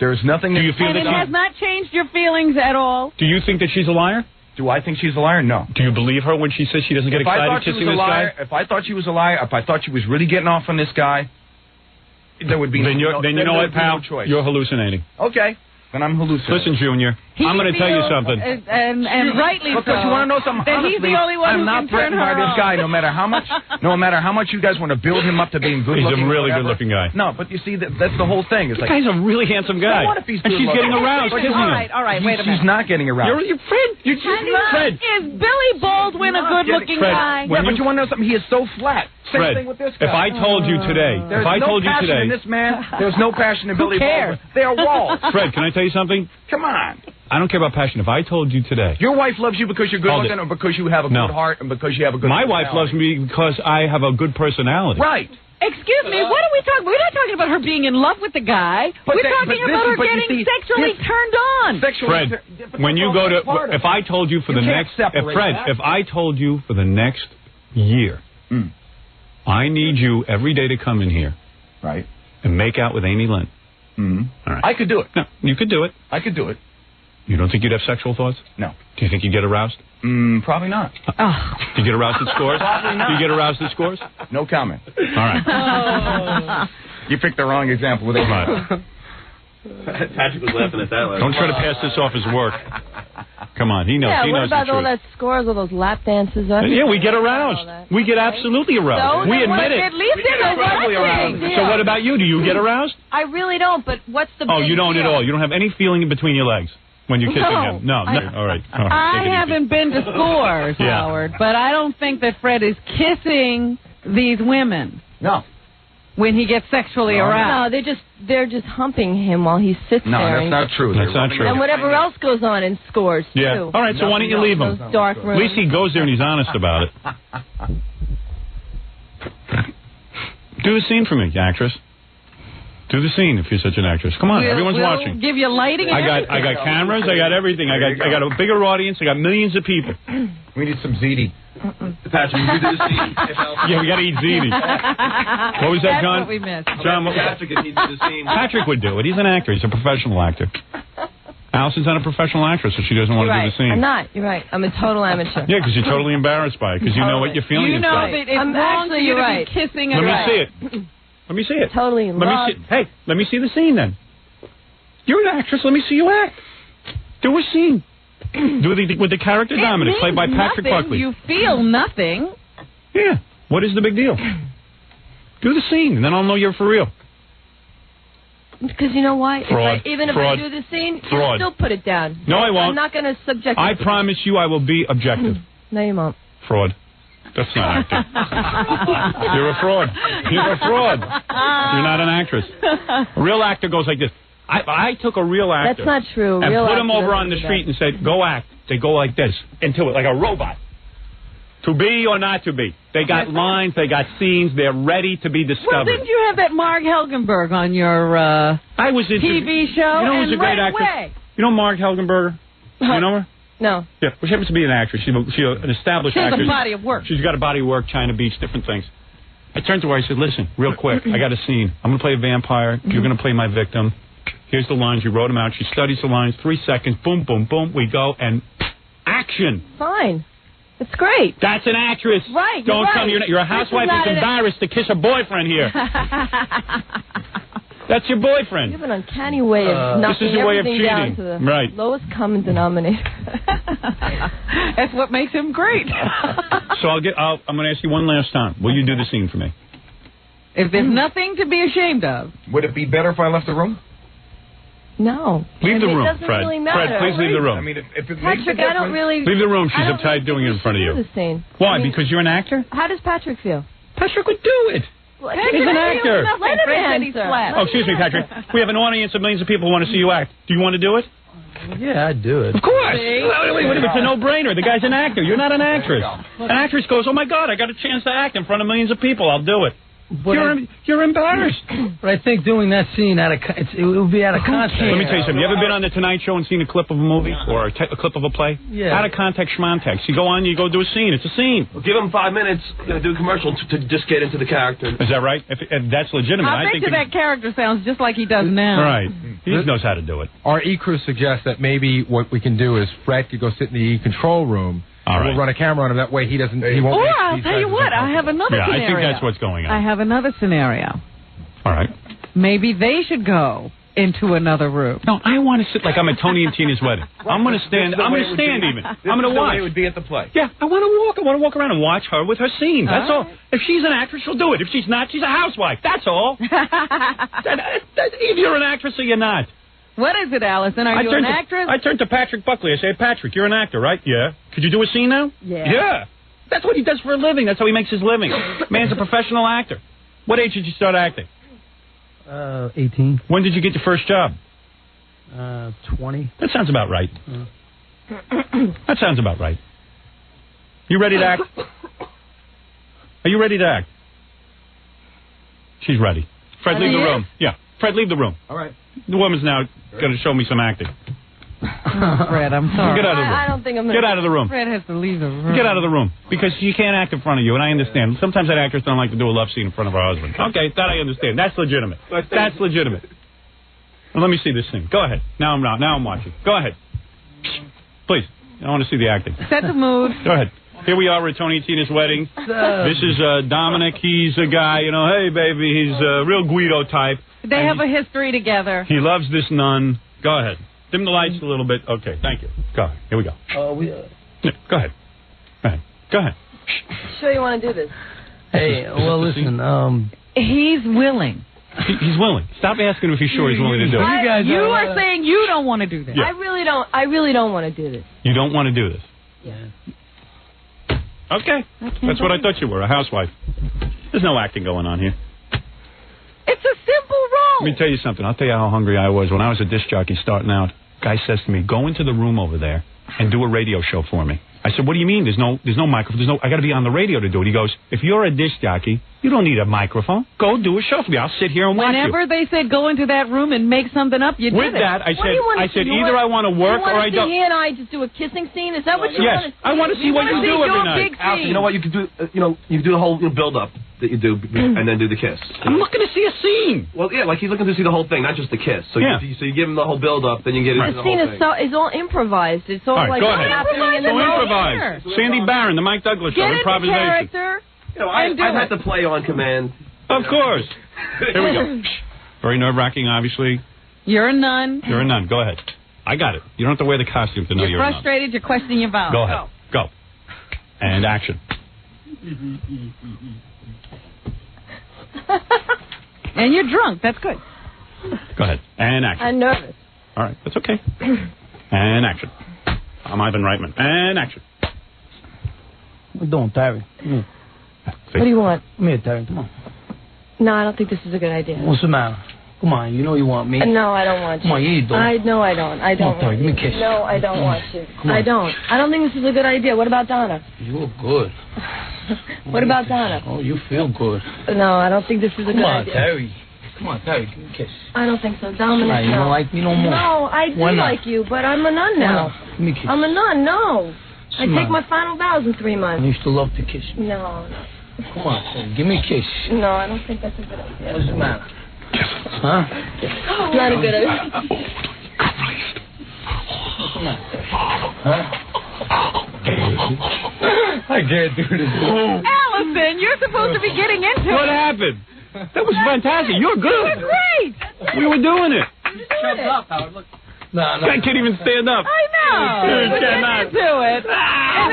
There's nothing. Do you feel And that it has not changed your feelings at all? Do you think that she's a liar? Do I think she's a liar? No. Do you believe her when she says she doesn't get If I excited thought she kissing was a this liar, guy? if I thought she was a liar, if I thought she was really getting off on this guy, there would be Then you know what, pal? No choice. You're hallucinating. Okay. Then I'm hallucinating. Listen, Junior, I'm going to tell you something. And rightly Because so. you want to know something? That he's Honestly, the only one I'm who not can turn threatened by her this on. guy, no matter how much you guys want to build him up to being good He's looking. a really whatever. good-looking guy. No, but you see, that's the whole thing. It's This like, guy's a really handsome guy. So what if he's and she's good-looking? getting aroused kissing All him. right, wait a minute. she's not getting aroused. You're Fred. You're Fred. Is Billy Baldwin a good-looking Fred, guy? when Yeah, but you want to know something? He is so flat. Same Fred, thing with this guy. if I told you today, There's if I no told you passion today, in this man. There's no passion in Billy cares? Baldwin. They are walls. Fred, can I tell you something? Come on. I don't care about passion. If I told you today, Your wife loves you because you're good Hold looking, it. or because you have a No. good heart, and because you have a good. my wife loves personality? me because I have a good personality. Right. Excuse me, what are we talking? We're not talking about her being in love with the guy. But We're that- talking but this about her is- but you getting see, sexually this- turned on. Fred, when you go to, if I told you for You the can't next, separate Fred, that. if I told you for the next year, I need you every day to come in here Right. and make out with Amy Lynn. Mm-hmm. All right. I could do it. No, you could do it. I could do it. You don't think you'd have sexual thoughts? No. Do you think you'd get aroused? Probably not. Oh. Do you get aroused at scores? Probably not. Do you get aroused at scores? No comment. All right. You picked the wrong example with Right. Patrick was laughing at that. Don't try to pass this off as work. Come on, he knows. Yeah, he what knows about the all truth. that scores, all those lap dances? Yeah, we get aroused. We get absolutely aroused. So, we admit it. At least they're watching. So what about you? Do you get aroused? I really don't, but what's the Oh, big you don't deal? at all. You don't have any feeling in between your legs when you're kissing No. him. No. All right. All right. I Take it easy. haven't been to scores, Yeah. Howard, but I don't think that Fred is kissing these women No. when he gets sexually aroused. No, they're just humping him while he sits No, there. that's not true. That's not true. And whatever else goes on in scores, Yeah. too. All right, so why don't you leave him? Those dark At rooms. least he goes there and he's honest about it. Do the scene for me, actress. Do the scene if you're such an actress. Come on, everyone's we'll watching. Give you lighting. And I got cameras. I got everything. I got a bigger audience. I got millions of people. We need some ziti. Patrick, you do the scene. Yeah, we got to eat ziti. What was that, That's John? what we missed. John, Patrick, if he did the scene. Patrick would do it. He's an actor. He's a professional actor. Allison's not a professional actress, so she doesn't want You're to right. do the scene. I'm not. You're right. I'm a total amateur. Yeah, because you're totally embarrassed by it, because you know what you're feeling You know inside. that it's I'm wrong actually, for you you're to right. be kissing Let a me guy. see it. Let me see it. Totally in Let love. me see. Hey, let me see the scene then. You're an actress. Let me see you act. Do a scene. With the character Dominic, played by Patrick nothing. Buckley. You feel nothing. Yeah. What is the big deal? Do the scene, and then I'll know you're for real. Because you know why? Fraud. Even if Fraud. I do the scene, Fraud. you'll still put it down. No, I won't. I'm not going to subject I it to promise you I will be objective. No, you won't. Fraud. That's not acting. You're a fraud. You're a fraud. You're not an actress. A real actor goes like this. I took a real actor. That's not true. And Real put him actor over on the doesn't do street and said, go act. They go like this, into it, like a robot. To be or not to be. They got lines, they got scenes, they're ready to be Well, discovered. didn't you have that Mark Helgenberg on your I was into, TV show? You know who's and a great right actor? away. You know Mark Helgenberger? You know her? No. Yeah, well, she happens to be an actress. She's an established She has actress. a body of work. She's got a body of work, China Beach, different things. I turned to her, I said, listen, real quick, I got a scene. I'm going to play a vampire. You're going to play my victim. Here's the lines. You wrote them out. She studies the lines. 3 seconds. Boom, boom, boom. We go, and action. Fine. It's great. That's an actress. Right. Don't you're tell me right. you're a housewife This is who's not embarrassed to kiss her boyfriend here. That's your boyfriend. You have an uncanny way of knocking This is your way of everything down cheating. to the Right. lowest common denominator. That's what makes him great. So I'm going to ask you one last time. Will you do the scene for me? If there's nothing to be ashamed of. Would it be better if I left the room? No. Leave the room, it doesn't Fred. really matter. Fred, please leave the room. I mean, if it makes a Patrick, I don't difference. really... Leave the room. She's I don't uptight really doing it in think front of we you. should do the scene. Why? I mean, Because you're an actor? How does Patrick feel? Patrick would do it. Well, He's an actor. Let him answer. Oh, excuse me, Patrick. We have an audience of millions of people who want to see you act. Do you want to do it? Yeah, I'd do it. Of course. Wait, it's a no-brainer. The guy's an actor. You're not an actress. An actress goes, oh, my God, I got a chance to act in front of millions of people. I'll do it. You're embarrassed. But I think doing that scene it would be out of context. Let me tell you something. You ever been on The Tonight Show and seen a clip of a movie or a clip of a play? Yeah. Out of context, schmontext. You go on, you go do a scene. It's a scene. Well, give him 5 minutes, do a commercial to just get into the character. Is that right? If that's legitimate. I bet you that character sounds just like he does now. Right. He knows how to do it. Our E-crew suggests that maybe what we can do is Fred could go sit in the E-control room. All right. We'll run a camera on him. That way he won't. Or I'll tell you what, I have another Yeah, scenario. I think that's what's going on. I have another scenario. All right. Maybe they should go into another room. No, I want to sit like I'm at Tony and Tina's wedding. I'm going to stand. I'm going to stand even. I'm going to watch. It would be at the play. Yeah, I want to walk. I want to walk around and watch her with her scenes. That's all. If she's an actress, she'll do it. If she's not, she's a housewife. That's all. If you're an actress or you're not. What is it, Allison? Are you an actress? I turned to Patrick Buckley. I say, Patrick, you're an actor, right? Yeah. Could you do a scene now? Yeah. Yeah. That's what he does for a living. That's how he makes his living. Man's a professional actor. What age did you start acting? 18. When did you get your first job? 20. That sounds about right. That sounds about right. You ready to act? Are you ready to act? She's ready. Fred, leave the room. Yeah. Fred, leave the room. All right. The woman's now going to show me some acting. Fred, I'm sorry. Get out of the room. I don't think I'm going to... Get out of the room. Fred has to leave the room. Get out of the room. Because she can't act in front of you, and I understand. Sometimes that actress don't like to do a love scene in front of her husband. Okay, that I understand. That's legitimate. That's legitimate. Well, let me see this thing. Go ahead. Now I'm watching. Go ahead. Please. I want to see the acting. Set the mood. Go ahead. Here we are at Tony and Tina's wedding. This is Dominic. He's a guy, hey, baby, he's a real Guido type. They have a history together. He loves this nun. Go ahead. Dim the lights a little bit. Okay, thank you. Go ahead. Here we go. Yeah, go ahead. Go ahead. Sure you want to do this? Hey, well, listen, He's willing. He's willing. Stop asking him if he's sure he's willing to do it. You are saying you don't want to do this. Yeah. I really don't want to do this. You don't want to do this? Yeah. Okay. That's what I thought you were, a housewife. There's no acting going on here. It's a simple role. Let me tell you something. I'll tell you how hungry I was. When I was a disc jockey starting out, guy says to me, go into the room over there and do a radio show for me. I said, what do you mean? There's no microphone. I got to be on the radio to do it. He goes, if you're a disc jockey, you don't need a microphone. Go do a show for me. I'll sit here and watch you. Whenever they said go into that room and make something up, you did it. With that, I said either I want to work or I don't. You want to see he and I just do a kissing scene? Is that what you want to see? Yes, I want to see what you do every night. Alison, you know what? You can do, you can do the whole build-up that you do, and then do the kiss. I'm looking to see a scene. Well, yeah, like he's looking to see the whole thing, not just the kiss. So you give him the whole build-up, then you get into the whole thing. The scene is all improvised. It's all like happening in the improvise. Sandy Barron, the Mike Douglas show, improvisation. I've had to play on command. Of course. Here we go. Very nerve-wracking, obviously. You're a nun. You're a nun. Go ahead. I got it. You don't have to wear the costume to know you're a nun. You're frustrated. You're questioning your vows. Go ahead. Go. And action. And you're drunk. That's good. Go ahead. And action. I'm nervous. All right. That's okay. And action. I'm Ivan Reitman. And action. What are you doing, Terry? What do you want? Come here, Terry. Come on. No, I don't think this is a good idea. What's the matter? Come on, you know you want me. No, I don't want you. Come on, you don't. No, I don't. I don't. Come on, Terry, give me a kiss. No, I don't want you. I don't. I don't think this is a good idea. What about Donna? You look good. What about Donna? Oh, you feel good. No, I don't think this is a good idea. Come on, Terry, give me a kiss. I don't think so. Dominic, you don't like me no more? No, I do like you, but I'm a nun now. Give me a kiss. I'm a nun, no. I take my final vows in 3 months. I used to love to kiss me. No. Come on, Terry, give me a kiss. No, I don't think that's a good idea. What's the matter? Huh? It's not a good idea. What's the matter, Terry? Huh? I can't do this. Allison, you're supposed to be getting into it. What happened? That was fantastic. You're good. You were great. We were doing it. Shut up, Howard. Look. No. I can't even stand up. I know. You cannot. Into it. And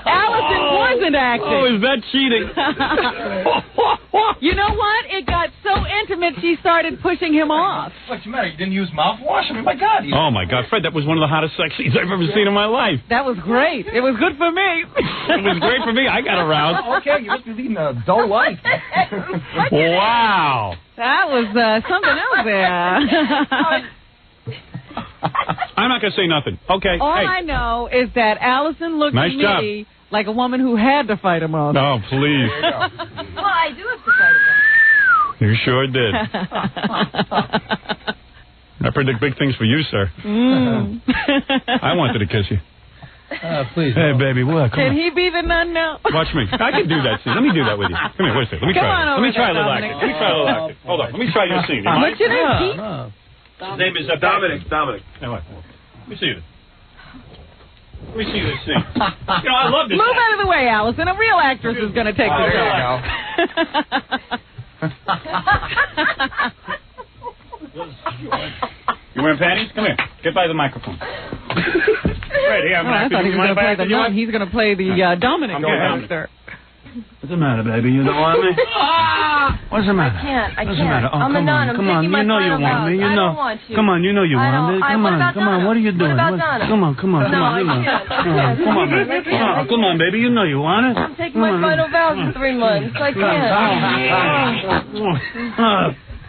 Allison wasn't acting. Oh, is that cheating? You know what? It got so intimate she started pushing him off. What's the matter? You didn't use mouthwash? I mean, my God. Oh, my God. Fred, that was one of the hottest sex scenes I've ever seen in my life. That was great. It was good for me. It was great for me. I got aroused. Okay, you must be leading a dull life. Wow. That was something else there. I'm not going to say nothing. Okay. All I know is that Allison looked nice to me like a woman who had to fight him off. Oh, please. Well, I do have to fight him off. You sure did. I predict big things for you, sir. I wanted to kiss you. Please. Hey, baby, what? Can he be the nun now? Watch me. I can do that scene. Let me do that with you. Come here, wait a second. Let me try it. Let me try a little acting. Let me try a little acting. Hold on. Let me try your scene. What's your name, Pete? His name is Dominic. Hey, what? Let me see this. Let me see this scene. I love this. Move out of the way, Allison. A real actress is going to take this job. You wearing panties? Come here. Get by the microphone. Right here. I thought he was going to play the nun. He's going to play the Dominic character. What's the matter, baby? You don't want me? What's the matter? I can't. What's the matter? Oh, I'm a nun. come on. You know you want me. You know. I don't want you. Come on, you know you want me. Come on. What are you doing? What about Donna? Come on. Come on, baby. Come on, baby. You know you want it. I'm taking my final vows in 3 months. I can't.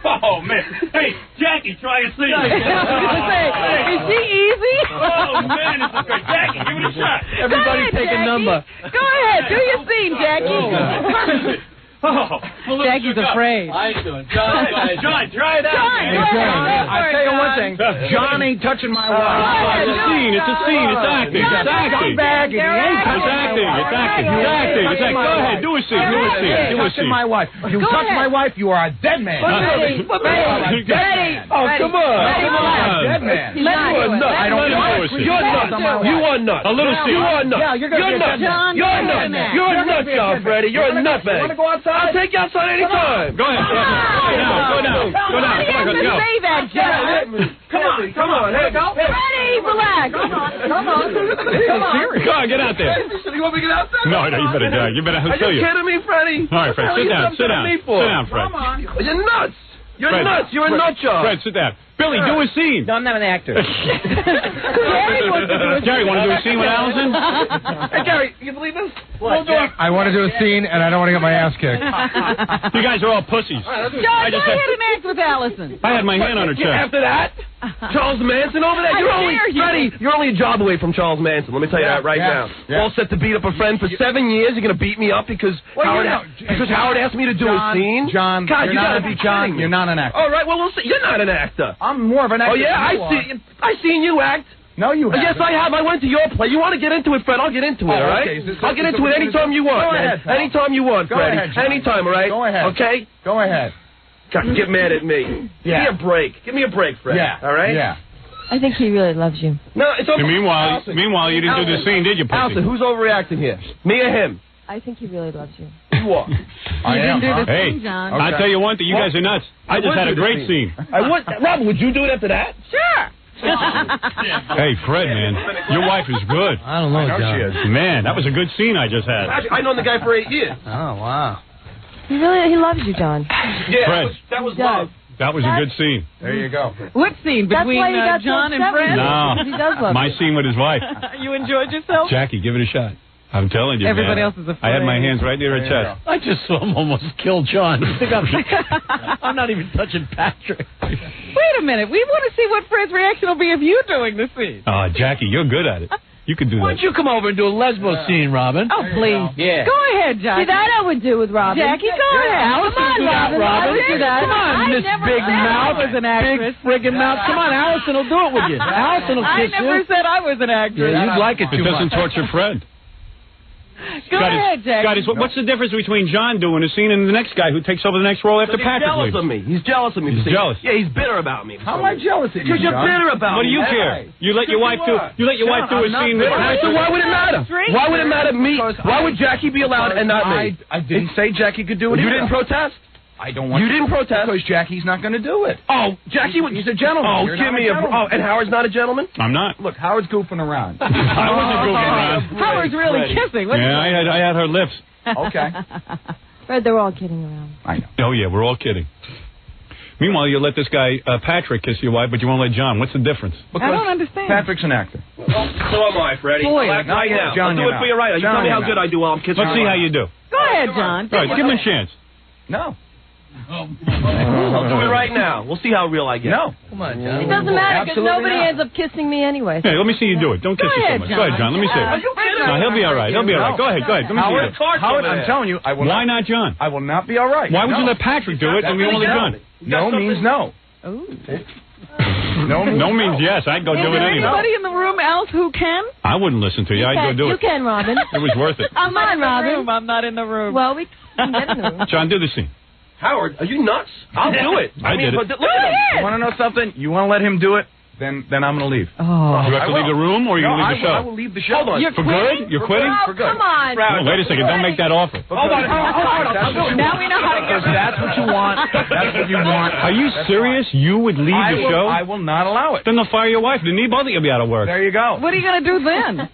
Oh, man. Hey, Jackie, try a scene. I was going to say, is she easy? Oh, man, this is great. Jackie, give it a shot. Everybody take a number. Go ahead. Do your scene, Jackie. Jackie's afraid. I ain't doing. John, try that. John, I tell you one thing. John ain't touching my wife. It's a scene. It's a scene. It's acting. It's acting. It's acting. It's acting. It's acting. It's acting. Go ahead. Do a scene. Do a scene. Do a scene. My wife. You touch my wife, you are a dead man. Ready. Oh, come on. Dead man. You are nuts. I don't know. You're nuts. You are nuts. A little scene. You are nuts. Yeah, you're nuts. You're nuts. You're a nut job, Freddie. You're a nutbag. Want to go outside? I'll take you outside anytime. Go ahead. Go down. Go down. Come on, go. Say that, John. Come on. Hey, go. Ready, relax. Come on. Go on, get out there. You want me to get out there? No, you better go. You better Are tell you you. kidding me, Freddie? All right, Fred, sit down. Sit down. Sit down, Fred. You're nuts. You're Fred. nuts. You're a nut job. Fred, sit down. Billy, do a scene. No, I'm not an actor. Gary, want to do a scene with Allison? Hey, Gary, you believe this? I want to do a scene, and I don't want to get my ass kicked. You guys are all pussies. John, go ahead and act with Allison. I had my hand on her chest. After that, Charles Manson over there. Freddie, you're only a job away from Charles Manson. Let me tell you that right now. All set to beat up a friend for 7 years. You're gonna beat me up because Howard asked me to do a scene. John, God, you gotta be kidding me. You're not an actor. All right, well we'll see. You're not an actor. I'm more of an actor. Oh yeah, I seen you act. No, you haven't. Yes, I have. I went to your play. You want to get into it, Fred? I'll get into it, all right? Okay. I'll get into it anytime you want, Go man. ahead, pal. Anytime you want, Go Freddie. ahead, John. Anytime, all right? Go ahead. Okay? Go ahead. God, get mad at me. Yeah. Give me a break. Give me a break, Fred. Yeah. All right? Yeah. I think he really loves you. No, it's okay. Meanwhile, you didn't do the scene, did you, pussy? Allison, who's overreacting here? Me or him? I think he really loves you. You are. I am. do the Hey, scene, John. I'll tell you one thing. You guys are nuts. I just had a great scene. I would. Robin, would you do it after that? Sure. Hey, Fred, man, your wife is good. I don't know, John. she is. Man, that was a good scene I just had. Actually, I known the guy for 8 years. Oh, wow. He loves you, John. Yeah, Fred. that was love. That was a good scene. There you go. What scene? That's Between why you got John so and upset with Fred? me. No. He does love My you. scene with his wife. You enjoyed yourself? Jackie, give it a shot. I'm telling you, Everybody man. else is afraid. I had my hands right near her chest. I just saw him almost kill John. I'm not even touching Patrick. Wait a minute. We want to see what Fred's reaction will be if you're doing the scene. Oh, Jackie, you're good at it. You could do Why that. don't you come over and do a lesbo scene, Robin? Oh, please. Yeah. Go ahead, Jackie. See, that I would do with Robin. Jackie, go ahead. Allison Come on, will do that, Robin. Do that. Come on, I Miss never Big said Mouth. I was an actress. Big friggin' mouth. Come on, Allison will do it with you. Allison will I kiss never you. said I was an actress. Yeah, you'd like it It too doesn't much. torture Fred. Go ahead, Jackie. What's the difference between John doing a scene and the next guy who takes over the next role after He's Patrick jealous leaves? of me. He's jealous of me. He's jealous. Yeah, he's bitter about me. How am I jealous of you, Because you're John? bitter about What do me. you care? You let your wife do. You let your wife do a I'm not scene with bitter. Patrick. So why would it matter? Why would it matter me? Why would Jackie be allowed and not me? I didn't say Jackie could do it You either. didn't protest? I don't want You didn't protest? Because Jackie's not going to do it. Oh, Jackie would. He's a gentleman. Oh, You're give not me a. gentleman. Oh, and Howard's not a gentleman? I'm not. Look, Howard's goofing around. I wasn't goofing around. Howard's really kissing. What Yeah, I had her lips. Okay. Fred, they're all kidding around. I know. Oh yeah, we're all kidding. Meanwhile, you let this guy Patrick kiss your wife, but you won't let John. What's the difference? Because I don't understand. Patrick's an actor. So am I, Freddie. Boy, I'll act not right yet. now. John, I'll do you're it for you right now. You not. tell me John, how you're good not. I do while I'm kissing Let's see how you do. Go ahead, John. All right, give him a chance. No. I'll do it right now. We'll see how real I get. No. Come on, It John. doesn't matter because Absolutely nobody not. ends up kissing me anyway. Hey, let me see you do it. Don't kiss you so ahead, much. Go ahead, John. Let me see. Are you kidding No, me? he'll be all right. He'll be all right. Go ahead. Go ahead. Let me see Howard, you. Howard, I'm telling you, I will Why not John? I will not be all right. Why would you No. let Patrick do it and we only John? No means no. No means yes. I'd go Is do it there anyway. anybody in the room else who can? I wouldn't listen to you. I'd go do You it. can, Robin. It was worth it. I'm not in the Robin. room. I'm not in the room. Well, we can get in the room. John, do the scene. Howard, are you nuts? I'll do it. I did it. But look at him. You want to know something? You want to let him do it? Then I'm going to leave. You have to leave the room or you No, leave the show? I will leave the show. Hold on. For good? You're quitting? Oh, come on. Oh, wait a second. Don't make that offer. Hold on. Now we know how to get That's what you want. That's what you want. Are you serious? You would leave the show? I will not allow it. Then they'll fire your wife. Then both of you will be out of work. There you go. What are you going to do then?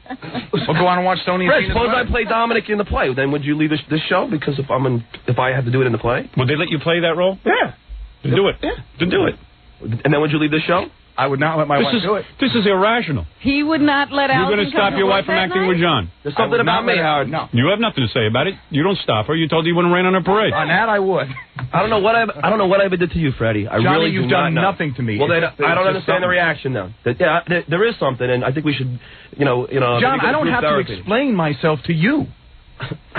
We'll go on and watch Stoney and Fred, Tina's suppose I wedding. play Dominic in the play. Then would you leave this show? Because if I had to do it in the play? Would they let you play that role? Yeah. Then do it. Yeah. Then do it. And then would you leave the show? I would not let my wife do it. This is irrational. He would not let You're Allison going to stop come your to wife work from that acting night? with John. There's I something would not about me, let- Howard. No. You have nothing to say about it. You don't stop her. You told her you wouldn't rain on her parade. On that, I would. I don't know what I ever did to you, Freddie. I Johnny, really you've do done not know. nothing to me. Well, then It's I don't just understand the something. reaction now. There is something, and I think we should, John, maybe go I don't group have therapy. to explain myself to you.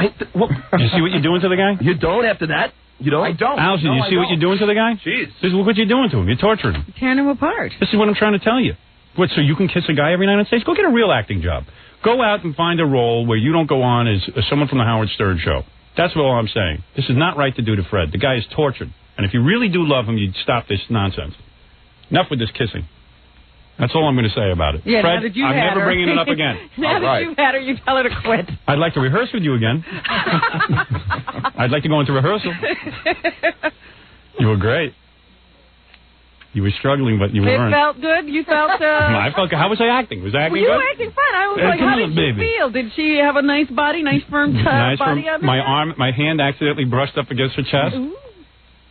You see what you're doing to the guy? You don't after that? You don't? I don't. Allison, you see what you're doing to the guy? Jeez. Look what you're doing to him. You're torturing him. Tearing him apart. This is what I'm trying to tell you. What, so you can kiss a guy every night on stage? Go get a real acting job. Go out and find a role where you don't go on as someone from the Howard Stern show. That's all I'm saying. This is not right to do to Fred. The guy is tortured. And if you really do love him, you'd stop this nonsense. Enough with this kissing. That's all I'm going to say about it. Yeah, Fred, now that you've I'm had never her. bringing it up again. Now that you've had her, you tell her to quit. I'd like to rehearse with you again. I'd like to go into rehearsal. You were great. You were struggling, but you weren't. It felt good? You felt... I felt good. How was I acting? Was I acting good? You were acting fine. I was like, how did she feel? Did she have a nice body, nice firm body on her? My hand accidentally brushed up against her chest. Ooh.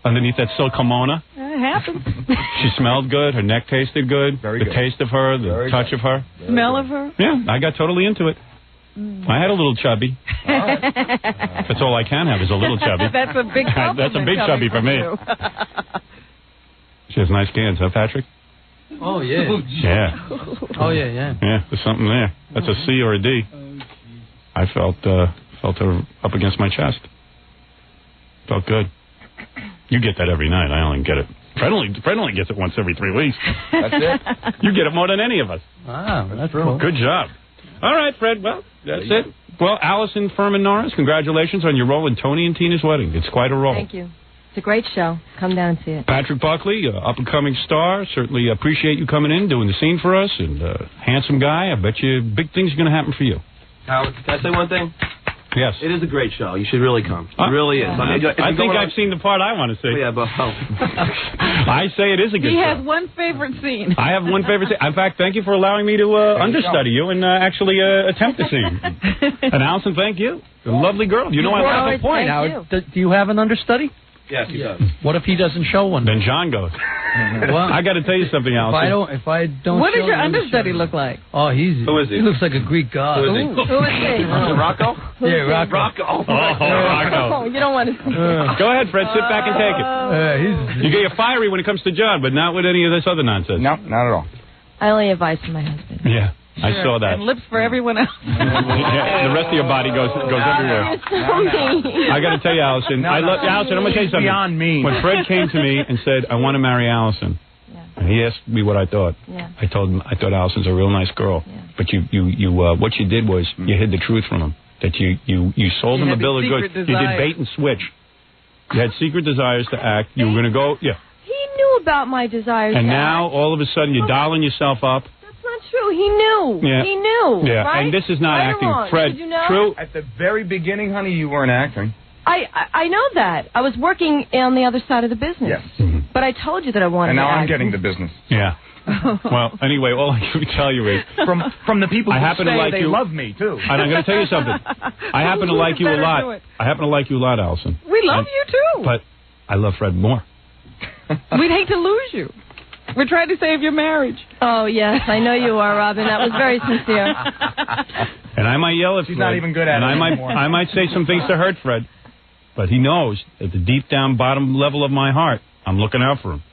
Underneath that silk kimono. That happens. She smelled good. Her neck tasted good. Very the good. taste of her, the Very touch good. of her. Smell of her? Yeah, I got totally into it. I had a little chubby. That's all I can have is a little chubby. That's a big compliment. That's a big chubby for me. She has nice hands, huh, Patrick? Oh, yeah. Yeah. Oh, yeah, yeah. Yeah, there's something there. That's a C or a D. I felt her up against my chest. Felt good. You get that every night. I only get it. Fred only gets it once every 3 weeks. That's it. You get it more than any of us. Wow, that's cool. Good job. All right, Fred. Well, that's it. Well, Allison Furman Norris, congratulations on your role in Tony and Tina's Wedding. It's quite a role. Thank you. It's a great show. Come down and see it. Patrick Buckley, up-and-coming star. Certainly appreciate you coming in, doing the scene for us. And handsome guy. I bet you big things are going to happen for you. Howard, can I say one thing? Yes. It is a great show. You should really come. It really is. I think I've seen the part I want to see. Yeah, but I say it is a good He show. has one favorite scene. I have one favorite scene. In fact, thank you for allowing me to understudy you and actually attempt the scene. And Allison, thank you. A lovely girl. You know I love Good point, Howard. Do you have an understudy? yes, he does. What if he doesn't show one? Then John goes. Well, I got to tell you something, Allison. If I don't What does show your him, understudy look like? Oh, Who is he? He looks like a Greek god. Who is he? Who is he? Rocco? Yeah, Rocco. Rocco. Oh, Rocco. Oh, you don't want to see Go ahead, Fred. Sit back and take it. You get fiery when it comes to John, but not with any of this other nonsense. No, not at all. I only advise for my husband. Yeah, I saw that. And lips for everyone else. Yeah, the rest of your body goes everywhere. I got to tell you, Allison. Allison, I'm going to tell you something. Beyond mean. When Fred came to me and said, "I want to marry Allison," and he asked me what I thought. Yeah. I told him I thought Allison's a real nice girl. Yeah. But you what you did was you hid the truth from him. That you sold him a had bill of the goods. secret You did desire. bait and switch. You had secret desires to act. You were going to go, He knew about my desires. And to now act. all of a sudden you're dolling yourself up. That's not true. He knew. Yeah. He knew. Yeah, Right? and this is not Right or acting. wrong? Fred, Did you know? true. At the very beginning, honey, you weren't acting. I know that. I was working on the other side of the business. Yes. But I told you that I wanted And now to I'm act. getting the business. Yeah. Well, anyway, all I can tell you is, From the people I who happen to say like they you. love me, too. and I'm going to tell you something. I happen to like you a better do lot. it. I happen to like you a lot, Allison. We love you, too. But I love Fred more. We'd hate to lose you. We're trying to save your marriage. Oh, yes. I know you are, Robin. That was very sincere. And I might yell at She's Fred. not even good at and it I anymore. might say some things to hurt Fred. But he knows at the deep down bottom level of my heart, I'm looking out for him.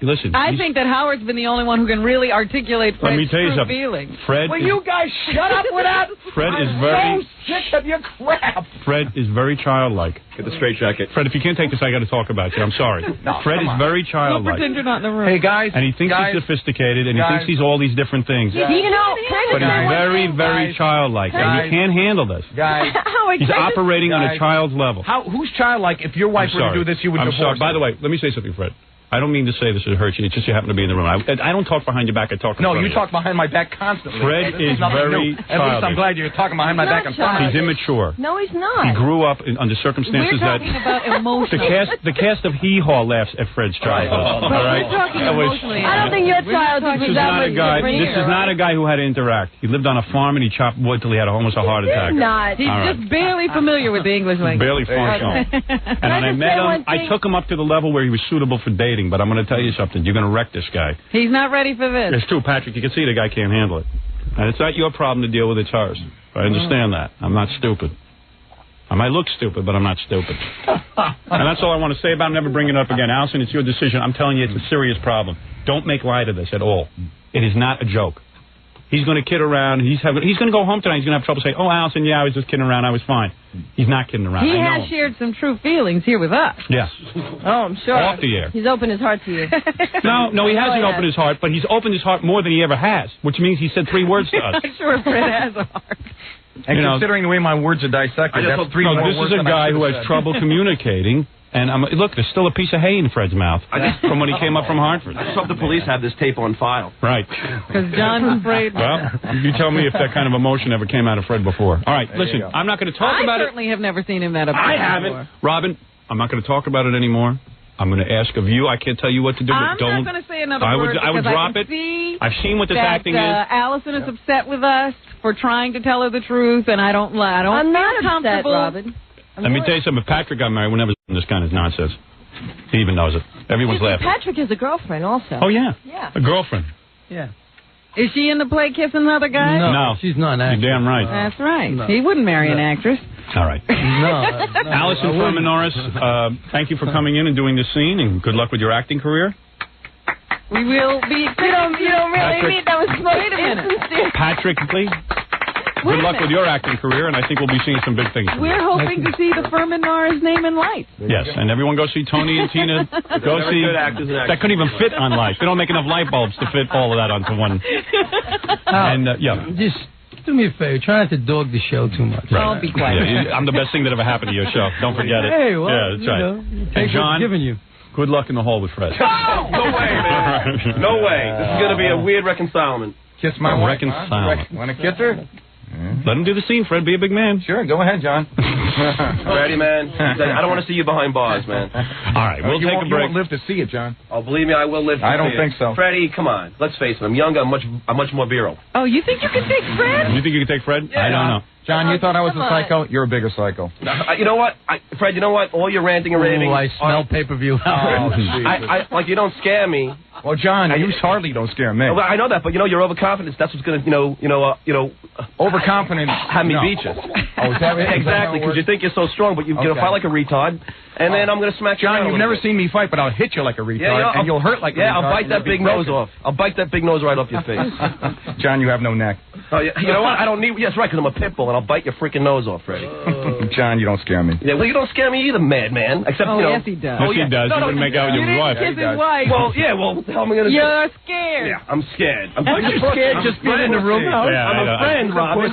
Listen. I think that Howard's been the only one who can really articulate Let me Fred's tell you true something. feelings. Fred Will is, you guys shut up with that? Fred is I'm very so sick of your crap. Fred is very childlike. Get the straight jacket. Fred, if you can't take this, I got to talk about you. I'm sorry. No, Fred come is on. very Don't childlike. pretend you're not in the room. Hey, guys. And he thinks guys, he's sophisticated, and he Guys. thinks he's all these different things. You know, can I But just say he's one very, thing? very Guys. childlike, and Guys. he can't handle this. Guys, Howard, He's can I just- operating on a Guys. child's level. who's childlike? If your wife I'm were sorry. to do this, you would I'm divorce sorry. By her. the way, let me say something, Fred. I don't mean to say this to hurt you. It's just you happen to be in the room. I don't talk behind your back. I talk in No, front you of talk behind my back constantly. Fred This is nothing very new. At least childish. I'm glad you're talking behind my He's back not in front of He's me. immature. No, he's He not. grew up under We're circumstances that talking about emotional. the cast of Hee Haw laughs at Fred's childhood. All right, We're talking That was- emotionally. I don't think your child This was is that not a much guy. different This either, is not a right? guy who had to interact. He lived on a farm and he chopped wood till he had almost a heart attack. Not. He's All right. just barely familiar with the English language. Barely functional. And when I just met say him, one I thing? took him up to the level where he was suitable for dating. But I'm going to tell you something. You're going to wreck this guy. He's not ready for this. It's true, Patrick. You can see the guy can't handle it. And it's not your problem to deal with. It's hers. I understand that. I'm not stupid. I might look stupid, but I'm not stupid. And that's all I want to say about it. I'm never bringing it up again. Allison, it's your decision. I'm telling you, it's a serious problem. Don't make light of this at all. It is not a joke. He's going to kid around. He's going to go home tonight. He's going to have trouble saying, "Oh, Allison, yeah, I was just kidding around. I was fine." He's not kidding around. He has shared some true feelings here with us. Yeah. Oh, I'm sure. Off the air. He's opened his heart to you. No, he hasn't opened his heart, but he's opened his heart more than he ever has, which means he said 3 words to us. I'm sure Fred has a heart. And considering the way my words are dissected, that's 3 more words. This is a guy who has trouble communicating. And look, there's still a piece of hay in Fred's mouth from when he came up from Hartford. I just hope the police have this tape on file. Right. Because John's afraid. Well, you tell me if that kind of emotion ever came out of Fred before. All right, listen, I'm not going to talk about it. I certainly have never seen him that upset. I haven't. Before. Robin, I'm not going to talk about it anymore. I'm going to ask of you. I can't tell you what to do, but don't. I'm not going to say another word I would drop it. I've seen what this acting is. Allison is upset with us for trying to tell her the truth, and I don't I'm not feel comfortable. upset, Robin. Let me tell you something. If Patrick got married, we'd never do this kind of nonsense. He even knows it. Everyone's laughing. Patrick has a girlfriend also. Oh, yeah. Yeah. A girlfriend. Yeah. Is she in the play kissing other guys? No. She's not an actress. You're damn right. That's right. No. He wouldn't marry an actress. All right. No. Allison Furman Norris, thank you for coming in and doing this scene, and good luck with your acting career. We will be... You don't really mean that was... Wait a minute. Patrick, please. Good luck with your acting career, and I think we'll be seeing some big things. We're hoping to see the Furman Norris name in lights. Yes, and everyone go see Tony and Tina. Go see. That couldn't even fit on lights. They don't make enough light bulbs to fit all of that onto one. And yeah, just do me a favor. Try not to dog the show too much. Right. I'll be quiet. Yeah, I'm the best thing that ever happened to your show. Don't forget it. Hey, well, yeah, that's right. Take and John, what's given you. Good luck in the hall with Fred. No way, man. No way. This is going to be a weird reconcilement. Kiss my wife. Reconcile. Want to kiss her? Let him do the scene, Fred. Be a big man. Sure, go ahead, John. Ready, man? I don't want to see you behind bars, man. All right, we'll take a break. You won't live to see it, John. Oh, believe me, I will live to see it. I don't think so. Freddie, come on. Let's face it. I'm younger. I'm much more virile. Oh, you think you can take Fred? You think you can take Fred? Yeah. I don't know. John, you thought I was a psycho? You're a bigger psycho. You know what? Fred, you know what? All your ranting and raving. Oh, I smell pay-per-view. Like, you don't scare me. Well, John, you hardly don't scare me. Well, I know that, but your overconfidence, that's what's going to, overconfidence. Have me beat you. Oh, is that right? Exactly, because you think you're so strong, but you're going to fight like a retard, and then I'm going to smack you John, around you've never seen me fight, but I'll hit you like a retard, and you'll hurt like a retard. Yeah, I'll bite that big nose off. I'll bite that big nose right off your face. John, you have no neck. Oh, yeah. You know what? I don't need... Yes, right, because I'm a pit bull, and I'll bite your freaking nose off, Freddie. John, you don't scare me. Yeah, well, you don't scare me either, madman. Except, yes, he does. Yes, he does. You wouldn't make out with your wife. Kiss his wife. Well, yeah, well, what the hell am I going to do? You're scared. Yeah, I'm scared. I'm scared just being in the room? I'm a friend, Robin.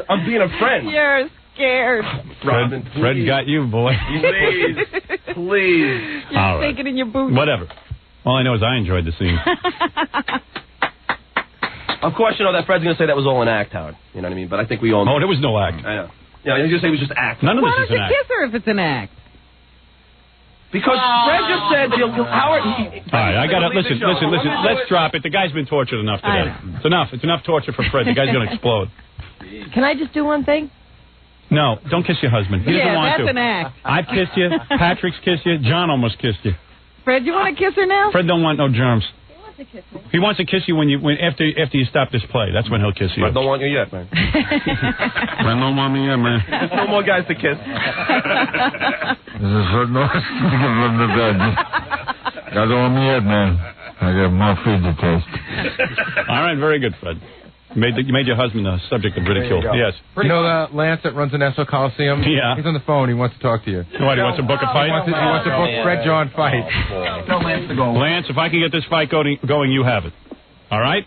I'm being a friend. You're scared. Robin, Fred got you, boy. Please. You're shaking in your boots. Whatever. All I know is I enjoyed the scene. Of course, you know that Fred's going to say that was all an act, Howard. You know what I mean? But I think we all know. Oh, there was no act. I know. Yeah, he's going to say it was just act. None of Why this is don't an you act. kiss her if it's an act? Because Fred just said that Howard... All right, I got to... Listen. Let's drop it. The guy's been tortured enough today. It's enough. It's enough torture for Fred. The guy's going to explode. Can I just do one thing? No, don't kiss your husband. He doesn't want that's to. an act. I've kissed you. Patrick's kissed you. John almost kissed you. Fred, you want to kiss her now? Fred don't want no germs. He wants to kiss me. He wants to kiss you after you stop this play. That's when he'll kiss you. Fred don't want you yet, man. Fred don't want me yet, man. There's no more guys to kiss. This is Fred Norris from the bed. I don't want me yet, man. I got more food to taste. All right, very good, Fred. You made your husband the subject of ridicule. Yes. You know Lance that runs the Nassau Coliseum? Yeah. He's on the phone. He wants to talk to you. What, he wants to book a fight? He wants to book Fred John fight. Tell Lance to go. Lance, if I can get this fight going, you have it. All right?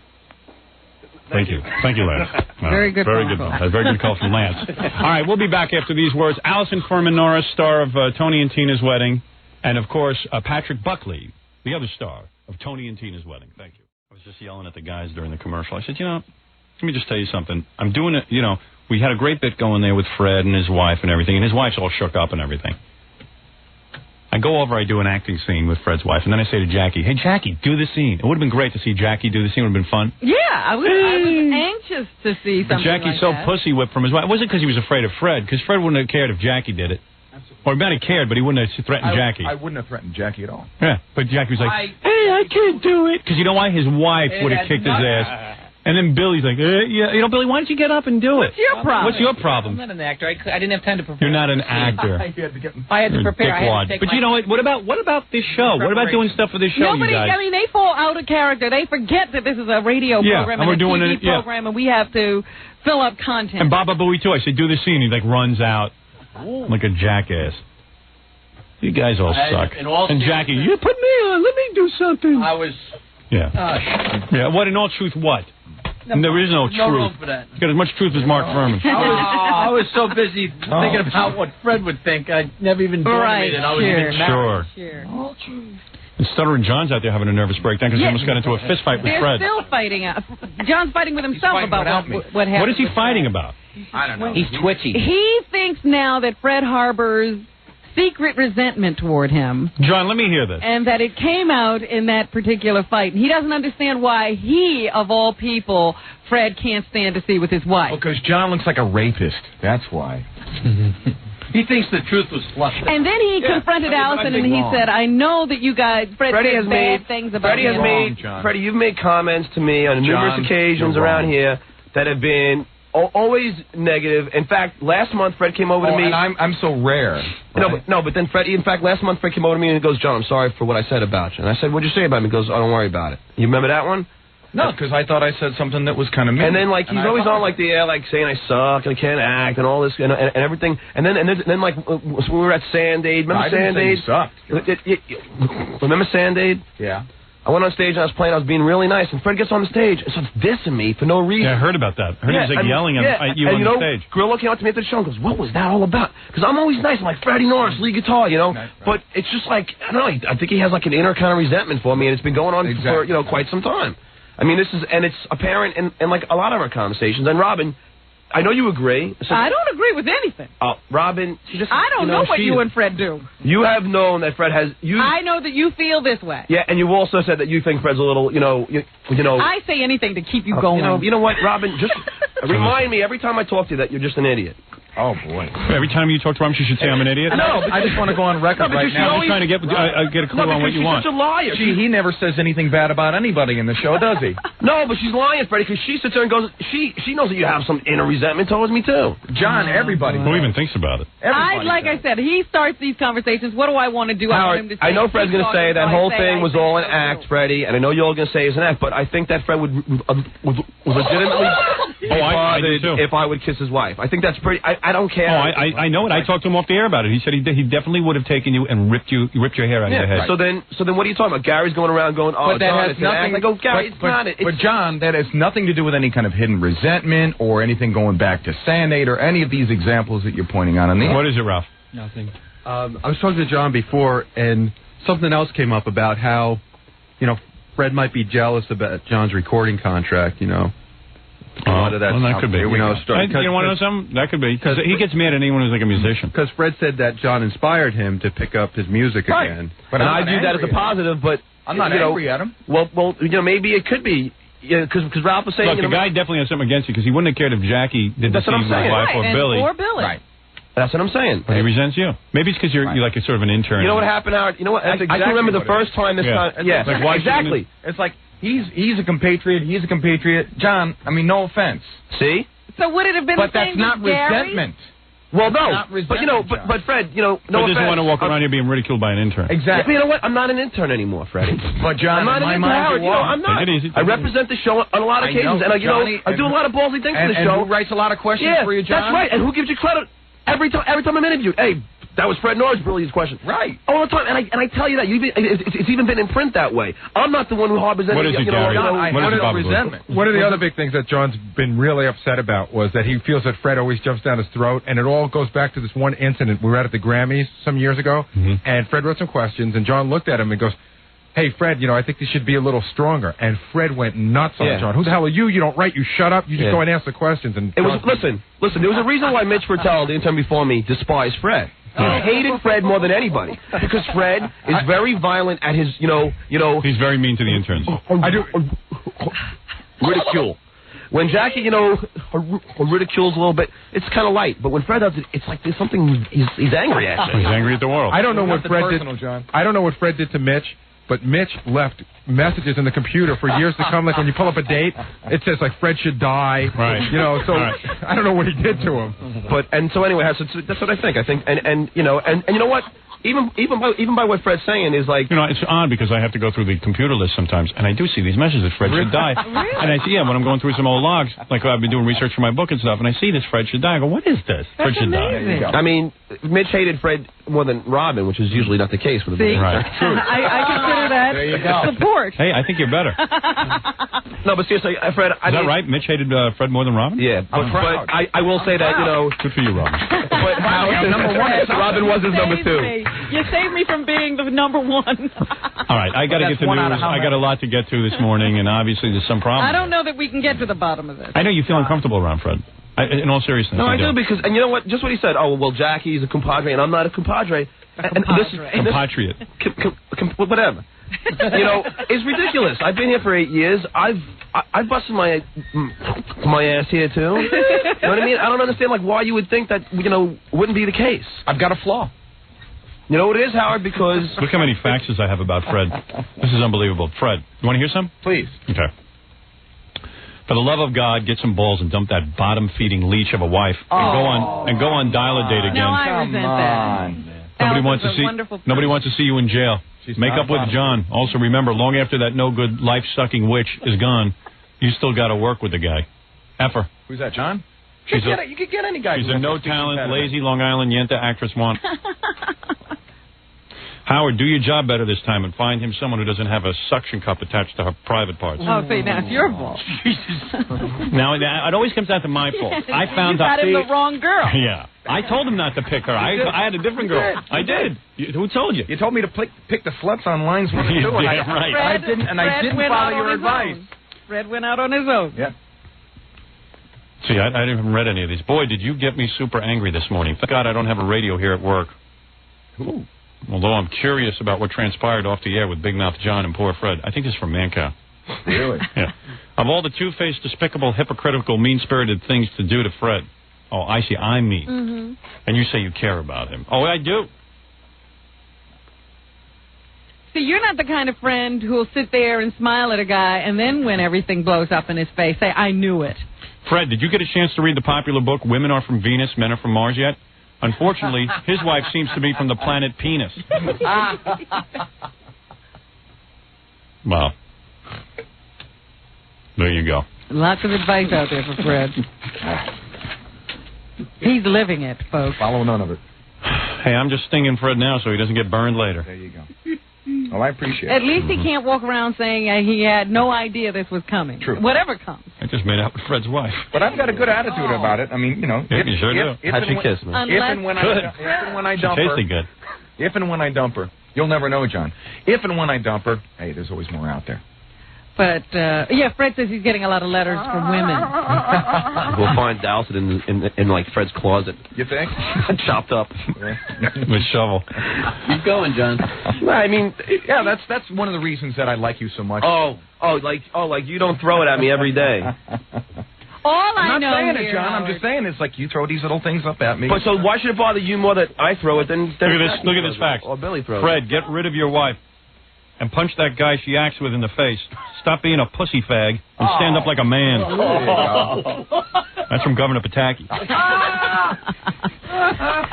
Thank you. Thank you, Lance. Very good Very call. good. A very good call from Lance. All right, we'll be back after these words. Allison Furman Norris, star of Tony and Tina's Wedding, and, of course, Patrick Buckley, the other star of Tony and Tina's Wedding. Thank you. I was just yelling at the guys during the commercial. I said, let me just tell you something. I'm doing it, we had a great bit going there with Fred and his wife and everything, and his wife's all shook up and everything. I go over, I do an acting scene with Fred's wife, and then I say to Jackie, hey, Jackie, do the scene. It would have been great to see Jackie do the scene. It would have been fun. Yeah, I was anxious to see something But Jackie's like so that. pussy whipped from his wife. It wasn't because he was afraid of Fred, because Fred wouldn't have cared if Jackie did it. Or he might have cared, but he wouldn't have threatened Jackie. I wouldn't have threatened Jackie at all. Yeah, but Jackie was like, hey, I can't do it. Because you know why? His wife would have kicked his ass. And then Billy's like, yeah, you know, Billy, why don't you get up and do it? What's your problem? What's your problem? I'm not an actor. I didn't have time to prepare. You're not an actor. I had to prepare. I had to take but you know what? What about this show? What about doing stuff for this show, Nobody, you guys? I mean, they fall out of character. They forget that this is a radio program and a TV program, and we have to fill up content. And Baba Booey, too. I said, do the scene. He, like, runs out like a jackass. You guys all suck. And Jackie, you put me on. Let me do something. I was... Yeah. Yeah. What, in all truth, what? There is no truth. No room for that. You got as much truth as Mark Furman. I was so busy thinking about what Fred would think. I never even thought of it. I was even married. Sure. And Stuttering John's out there having a nervous breakdown because he almost got into a fist fight with Fred. They're still fighting. John's fighting with himself about what happened. What is he fighting about? I don't know. He's twitchy. He thinks now that Fred harbors secret resentment toward him. John, let me hear this. And that it came out in that particular fight. And he doesn't understand why he, of all people, Fred can't stand to see with his wife. Well, because John looks like a rapist. That's why. He thinks the truth was flushed. And then he confronted Allison and he said, I know that you guys, Freddie has made things about Freddie, you've made comments to me on numerous occasions around here that have been always negative. In fact, last month Fred came over to me. And I'm so rare. Right? But then Freddie, in fact, last month Fred came over to me and he goes, John, I'm sorry for what I said about you. And I said, what'd you say about me? He goes, oh, don't worry about it. You remember that one? No, because I thought I said something that was kind of mean. And then, like, he's always on, like, the air, like, saying I suck and I can't act and all this and everything. And then, like, when we were at Sand-Aid, remember Sand-Aid? Remember Sand-Aid? Yeah. I went on stage and I was playing. I was being really nice, and Fred gets on the stage and starts dissing me for no reason. Yeah, I heard about that. I heard he was like yelling at you on the stage. Grillo came out to me after the show and goes, "What was that all about?" Because I'm always nice. I'm like Freddie Norris, lead guitar, you know. Right. But it's just like I don't know. I think he has like an inner kind of resentment for me, and it's been going on for quite some time. I mean, it's apparent in like a lot of our conversations. And Robin, I know you agree. So, I don't agree with anything. Robin, I don't know what you and Fred do. You have known that Fred has. I know that you feel this way. Yeah, and you've also said that you think Fred's a little, you know. I say anything to keep you going. You know what, Robin? Just remind me every time I talk to you that you're just an idiot. Oh, boy. Every time you talk to him, she should say I'm an idiot? No, I just want to go on record right now. I'm trying to get a clue on what you want. She's such a liar. He never says anything bad about anybody in the show, does he? No, but she's lying, Freddie, because she sits there and goes, she knows that you have some inner resentment towards me, too. John, everybody. Who even thinks about it? Like I said, he starts these conversations. What do I want to do? Howard, I know Fred's going to say that whole thing was all an act, Freddie, and I know you're all going to say it's an act, but I think that Fred would legitimately be bothered if I would kiss his wife. I think that's pretty. I don't care. Oh, I know it. I talked to him off the air about it. He said he definitely would have taken you and ripped your hair out of your head. So then what are you talking about? Gary's going around going, oh, but that John, has it's nothing. I go, Gary, it's not. But John, that has nothing to do with any kind of hidden resentment or anything going back to Sand-Aid or any of these examples that you're pointing out on the. What is it, Ralph? Nothing. I was talking to John before, and something else came up about how, Fred might be jealous about John's recording contract. A lot of that could be. You want to know something? That could be. Because he gets mad at anyone who's like a musician. Because Fred said that John inspired him to pick up his music again. But I view that as a positive, but I'm not angry at him. Well, maybe it could be. Because Ralph was saying... Look, the guy definitely has something against you, because he wouldn't have cared if Jackie did the scene with his wife or Billy. Or Billy. Right. That's what I'm saying. But he resents you. Maybe it's because you're like a sort of an intern. You know what happened, Howard? You know what? I can remember the first time this time... Yeah, exactly. It's like... He's a compatriot. He's a compatriot. John, I mean, no offense. See? So would it have been but the same that's not with Gary? resentment. Well, no. But Fred, no Fred doesn't want to walk around here being ridiculed by an intern. Exactly. You know what? I'm not an intern anymore, Freddie. But John, I'm not an intern, Howard. I'm not. I represent the show on a lot of occasions, and I do a lot of ballsy things for the show. And who writes a lot of questions for you, John? That's right. And who gives you credit every time I'm interviewed? Hey. That was Fred Norris' brilliant question. Right. All the time. And I tell you that. It's even been in print that way. I'm not the one who harbors any resentment. One of the other big things that John's been really upset about was that he feels that Fred always jumps down his throat, and it all goes back to this one incident. We were at the Grammys some years ago, and Fred wrote some questions, and John looked at him and goes, hey, Fred, I think this should be a little stronger. And Fred went nuts on John. Who the hell are you? You don't write. You shut up. You just go and ask the questions. And listen, there was a reason why Mitch Bertel, the intern before me, despised Fred. He hated Fred more than anybody because Fred is very violent at his, He's very mean to the interns. Ridicule. When Jackie, ridicules a little bit, it's kind of light. But when Fred does it, it's like there's something he's angry at. He's angry at the world. I don't know what Fred did. John. I don't know what Fred did to Mitch, but Mitch left messages in the computer for years to come. Like when you pull up a date, it says like Fred should die. Right. You know, so I don't know what he did to him. So anyway, so that's what I think. And you know what? Even by what Fred's saying is like... You know, it's odd because I have to go through the computer list sometimes, and I do see these messages, Fred should die. Really? And I see, when I'm going through some old logs, like I've been doing research for my book and stuff, and I see this Fred should die. I go, what is this? Fred should die. I mean, Mitch hated Fred more than Robin, which is usually not the case with him. Right. I consider that support. Hey, I think you're better. No, but seriously, Fred... Is that right? Mitch hated Fred more than Robin? Yeah, but I will say that, you know... Good for you, Robin. But number one, Robin was his number 2. You saved me from being the number 1. All right, I got to get to news. I got a lot to get to this morning, and obviously there's some problems. I don't know that we can get to the bottom of this. I know you feel uncomfortable around Fred. In all seriousness. No, I do because, and you know what? Just what he said. Oh, well, Jackie's a compadre, and I'm not a compadre. Compatriot. Whatever. You know, it's ridiculous. I've been here for 8 years. I've busted my ass here too. You know what I mean? I don't understand like why you would think that wouldn't be the case. I've got a flaw. You know what it is, Howard? Because look how many faxes I have about Fred. This is unbelievable. Fred, you want to hear some? Please. Okay. For the love of God, get some balls and dump that bottom-feeding leech of a wife and go on Dial a Date again. No, I resent that. Nobody wants to see you in jail. Make up with John. Also, remember, long after that no-good, life-sucking witch is gone, you still got to work with the guy. Effer. Who's that, John? You could get any guy. She's a no-talent, lazy Long Island Yenta actress want. Howard, do your job better this time and find him someone who doesn't have a suction cup attached to her private parts. Oh, see, now it's your fault. Now, it always comes down to my fault. I found out him the wrong girl. Yeah. I told him not to pick her. I had a different girl. I did. Who told you? You told me to pick the sluts on lines 1 and 2. Right. I didn't follow your advice. Fred went out on his own. Yeah. See, I didn't even read any of these. Boy, did you get me super angry this morning. Thank God I don't have a radio here at work. Ooh. Although I'm curious about what transpired off the air with Big Mouth John and poor Fred. I think this is from Mancow. Really? Yeah. Of all the two-faced, despicable, hypocritical, mean-spirited things to do to Fred. Oh, I see. I'm mean. Mm-hmm. And you say you care about him. Oh, I do. See, you're not the kind of friend who will sit there and smile at a guy and then when everything blows up in his face, say, I knew it. Fred, did you get a chance to read the popular book, Women Are From Venus, Men Are From Mars yet? Unfortunately, his wife seems to be from the planet Penis. Well, there you go. Lots of advice out there for Fred. He's living it, folks. Follow none of it. Hey, I'm just stinging Fred now so he doesn't get burned later. There you go. Oh, I appreciate it. At least he can't walk around saying he had no idea this was coming. True. Whatever comes. I just made out with Fred's wife. But I've got a good attitude about it. I mean, you know. Yeah, you sure do. How'd she kiss me? If and when I dump her. Tasty good. If and when I dump her. You'll never know, John. If and when I dump her, hey, there's always more out there. But, yeah, Fred says he's getting a lot of letters from women. We'll find Dowsett in like Fred's closet. You think? Chopped up. With shovel. Keep going, John. I mean, yeah, that's one of the reasons that I like you so much. Like you don't throw it at me every day. I'm not saying it, John. I'm just saying it's like you throw these little things up at me. But so why should it bother you more that I throw it than Look at this fact. Or Billy throws Fred, it. get rid of your wife and punch that guy she acts with in the face. Stop being a pussy fag and stand up like a man. That's from Governor Pataki.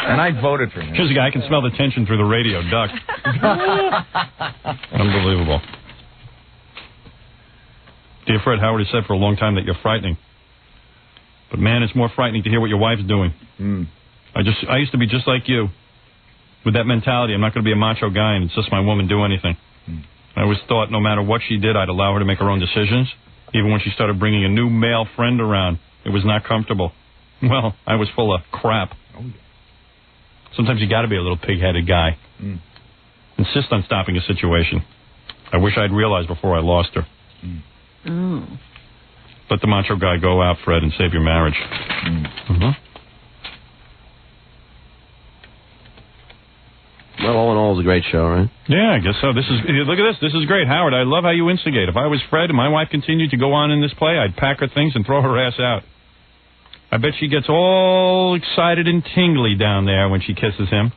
And I voted for him. Here's a guy, I can smell the tension through the radio. Duck. Unbelievable. Dear Fred, Howard has said for a long time that you're frightening. But man, it's more frightening to hear what your wife's doing. I used to be just like you. With that mentality, I'm not going to be a macho guy and insist my woman do anything. I always thought no matter what she did, I'd allow her to make her own decisions. Even when she started bringing a new male friend around, it was not comfortable. Well, I was full of crap. Sometimes you got to be a little pig-headed guy. Insist on stopping a situation. I wish I'd realized before I lost her. Let the macho guy go out, Fred, and save your marriage. Well, all in all, it was a great show, right? Yeah, I guess so. Look at this. This is great. Howard, I love how you instigate. If I was Fred and my wife continued to go on in this play, I'd pack her things and throw her ass out. I bet she gets all excited and tingly down there when she kisses him.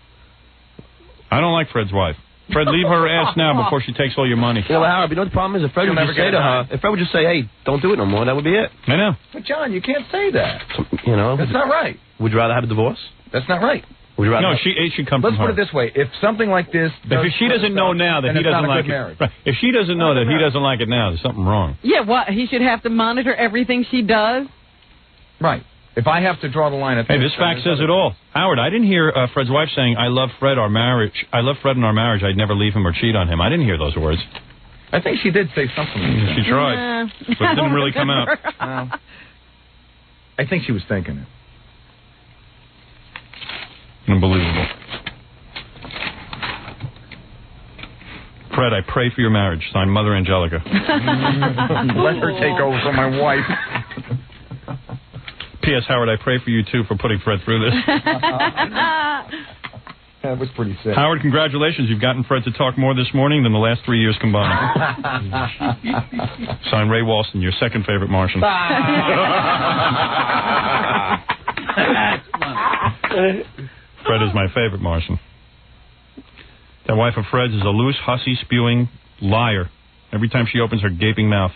I don't like Fred's wife. Fred, leave her ass now before she takes all your money. You know, Howard, you know what the problem is? If Fred would just say to her, if Fred would just say, hey, don't do it no more, that would be it. I know. But, John, you can't say that. You know? That's not right. Would you rather have a divorce? That's not right. Would you rather no, it should come Let's from her. put it this way. If something like this... If she doesn't know now that he doesn't like it... Right. If she doesn't know that he doesn't like it now, there's something wrong. Yeah, what? He should have to monitor everything she does? Right. If I have to draw the line at Hey, this fact says it all. Howard, I didn't hear Fred's wife saying, I love Fred, our marriage. I love Fred and our marriage. I'd never leave him or cheat on him. I didn't hear those words. I think she did say something. She tried. But it didn't really come out. I think she was thinking it. Unbelievable. Fred, I pray for your marriage. Signed, Mother Angelica. Let her take over for my wife. P.S. Howard, I pray for you, too, for putting Fred through this. That was pretty sick. Howard, congratulations. You've gotten Fred to talk more this morning than the last 3 years combined. Signed, Ray Walston, your second favorite Martian. Fred is my favorite Martian. That wife of Fred's is a loose, hussy, spewing liar. Every time she opens her gaping mouth.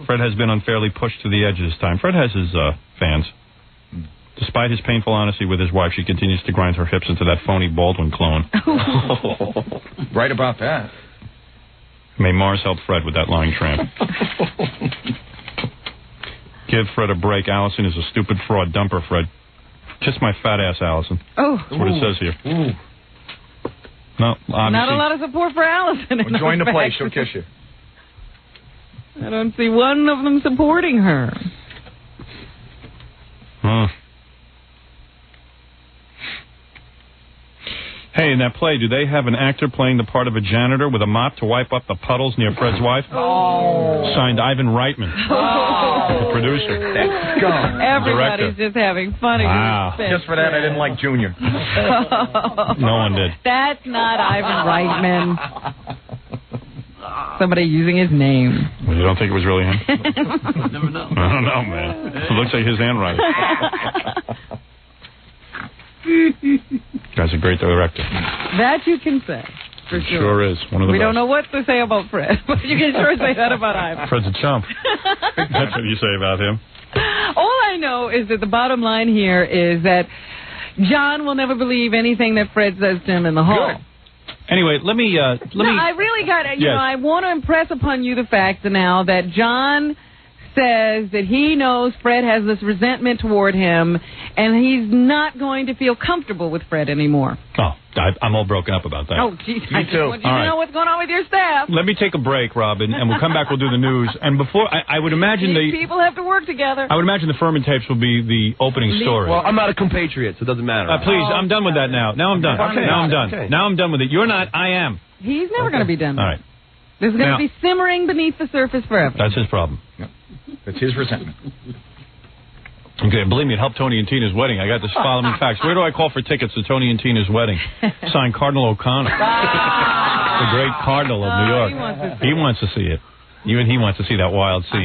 Fred has been unfairly pushed to the edge this time. Fred has his fans. Despite his painful honesty with his wife, she continues to grind her hips into that phony Baldwin clone. Right about that. May Mars help Fred with that lying tramp. Give Fred a break. Allison is a stupid fraud. Dump her, Fred. Kiss my fat ass, Allison. Oh. That's what it says here. Ooh. No, obviously. Not a lot of support for Allison. Well, join the play. She'll kiss you. I don't see one of them supporting her. Hey, in that play, do they have an actor playing the part of a janitor with a mop to wipe up the puddles near Fred's wife? Oh. Signed, Ivan Reitman, the producer. Let's go. Everybody's just having fun. Wow. Just for that, I didn't like Junior. No one did. That's not Ivan Reitman. Somebody using his name. Well, you don't think it was really him? Never know. I don't know, man. It looks like his handwriting. Guy's a great director. That you can say, for sure. Sure is. One of the We best. don't know what to say about Fred, but you can sure say that about Ivan. Fred's a chump. That's what you say about him. All I know is that the bottom line here is that John will never believe anything that Fred says to him in the hall. Good. Anyway, let me. I really got to, you know, I want to impress upon you the fact now that John says that he knows Fred has this resentment toward him, and he's not going to feel comfortable with Fred anymore. Oh, I'm all broken up about that. Oh, geez. I just want you to know what's going on with your staff. Let me take a break, Robin, and we'll come back. We'll do the news. And before, I would imagine These people have to work together. I would imagine the Furman tapes will be the opening story. Well, I'm not a compatriot, so it doesn't matter. Please, I'm done with that now. Now I'm done. Okay. Now I'm done. Okay. Now I'm done with it. You're not. I am. He's never going to be done. All right. This is going to be simmering beneath the surface forever. That's his problem. Yep. That's his resentment. Okay, believe me, it helped Tony and Tina's wedding. I got the following facts. Where do I call for tickets to Tony and Tina's wedding? Signed, Cardinal O'Connor. The great Cardinal of New York. He wants to see it. Even he wants to see that wild scene.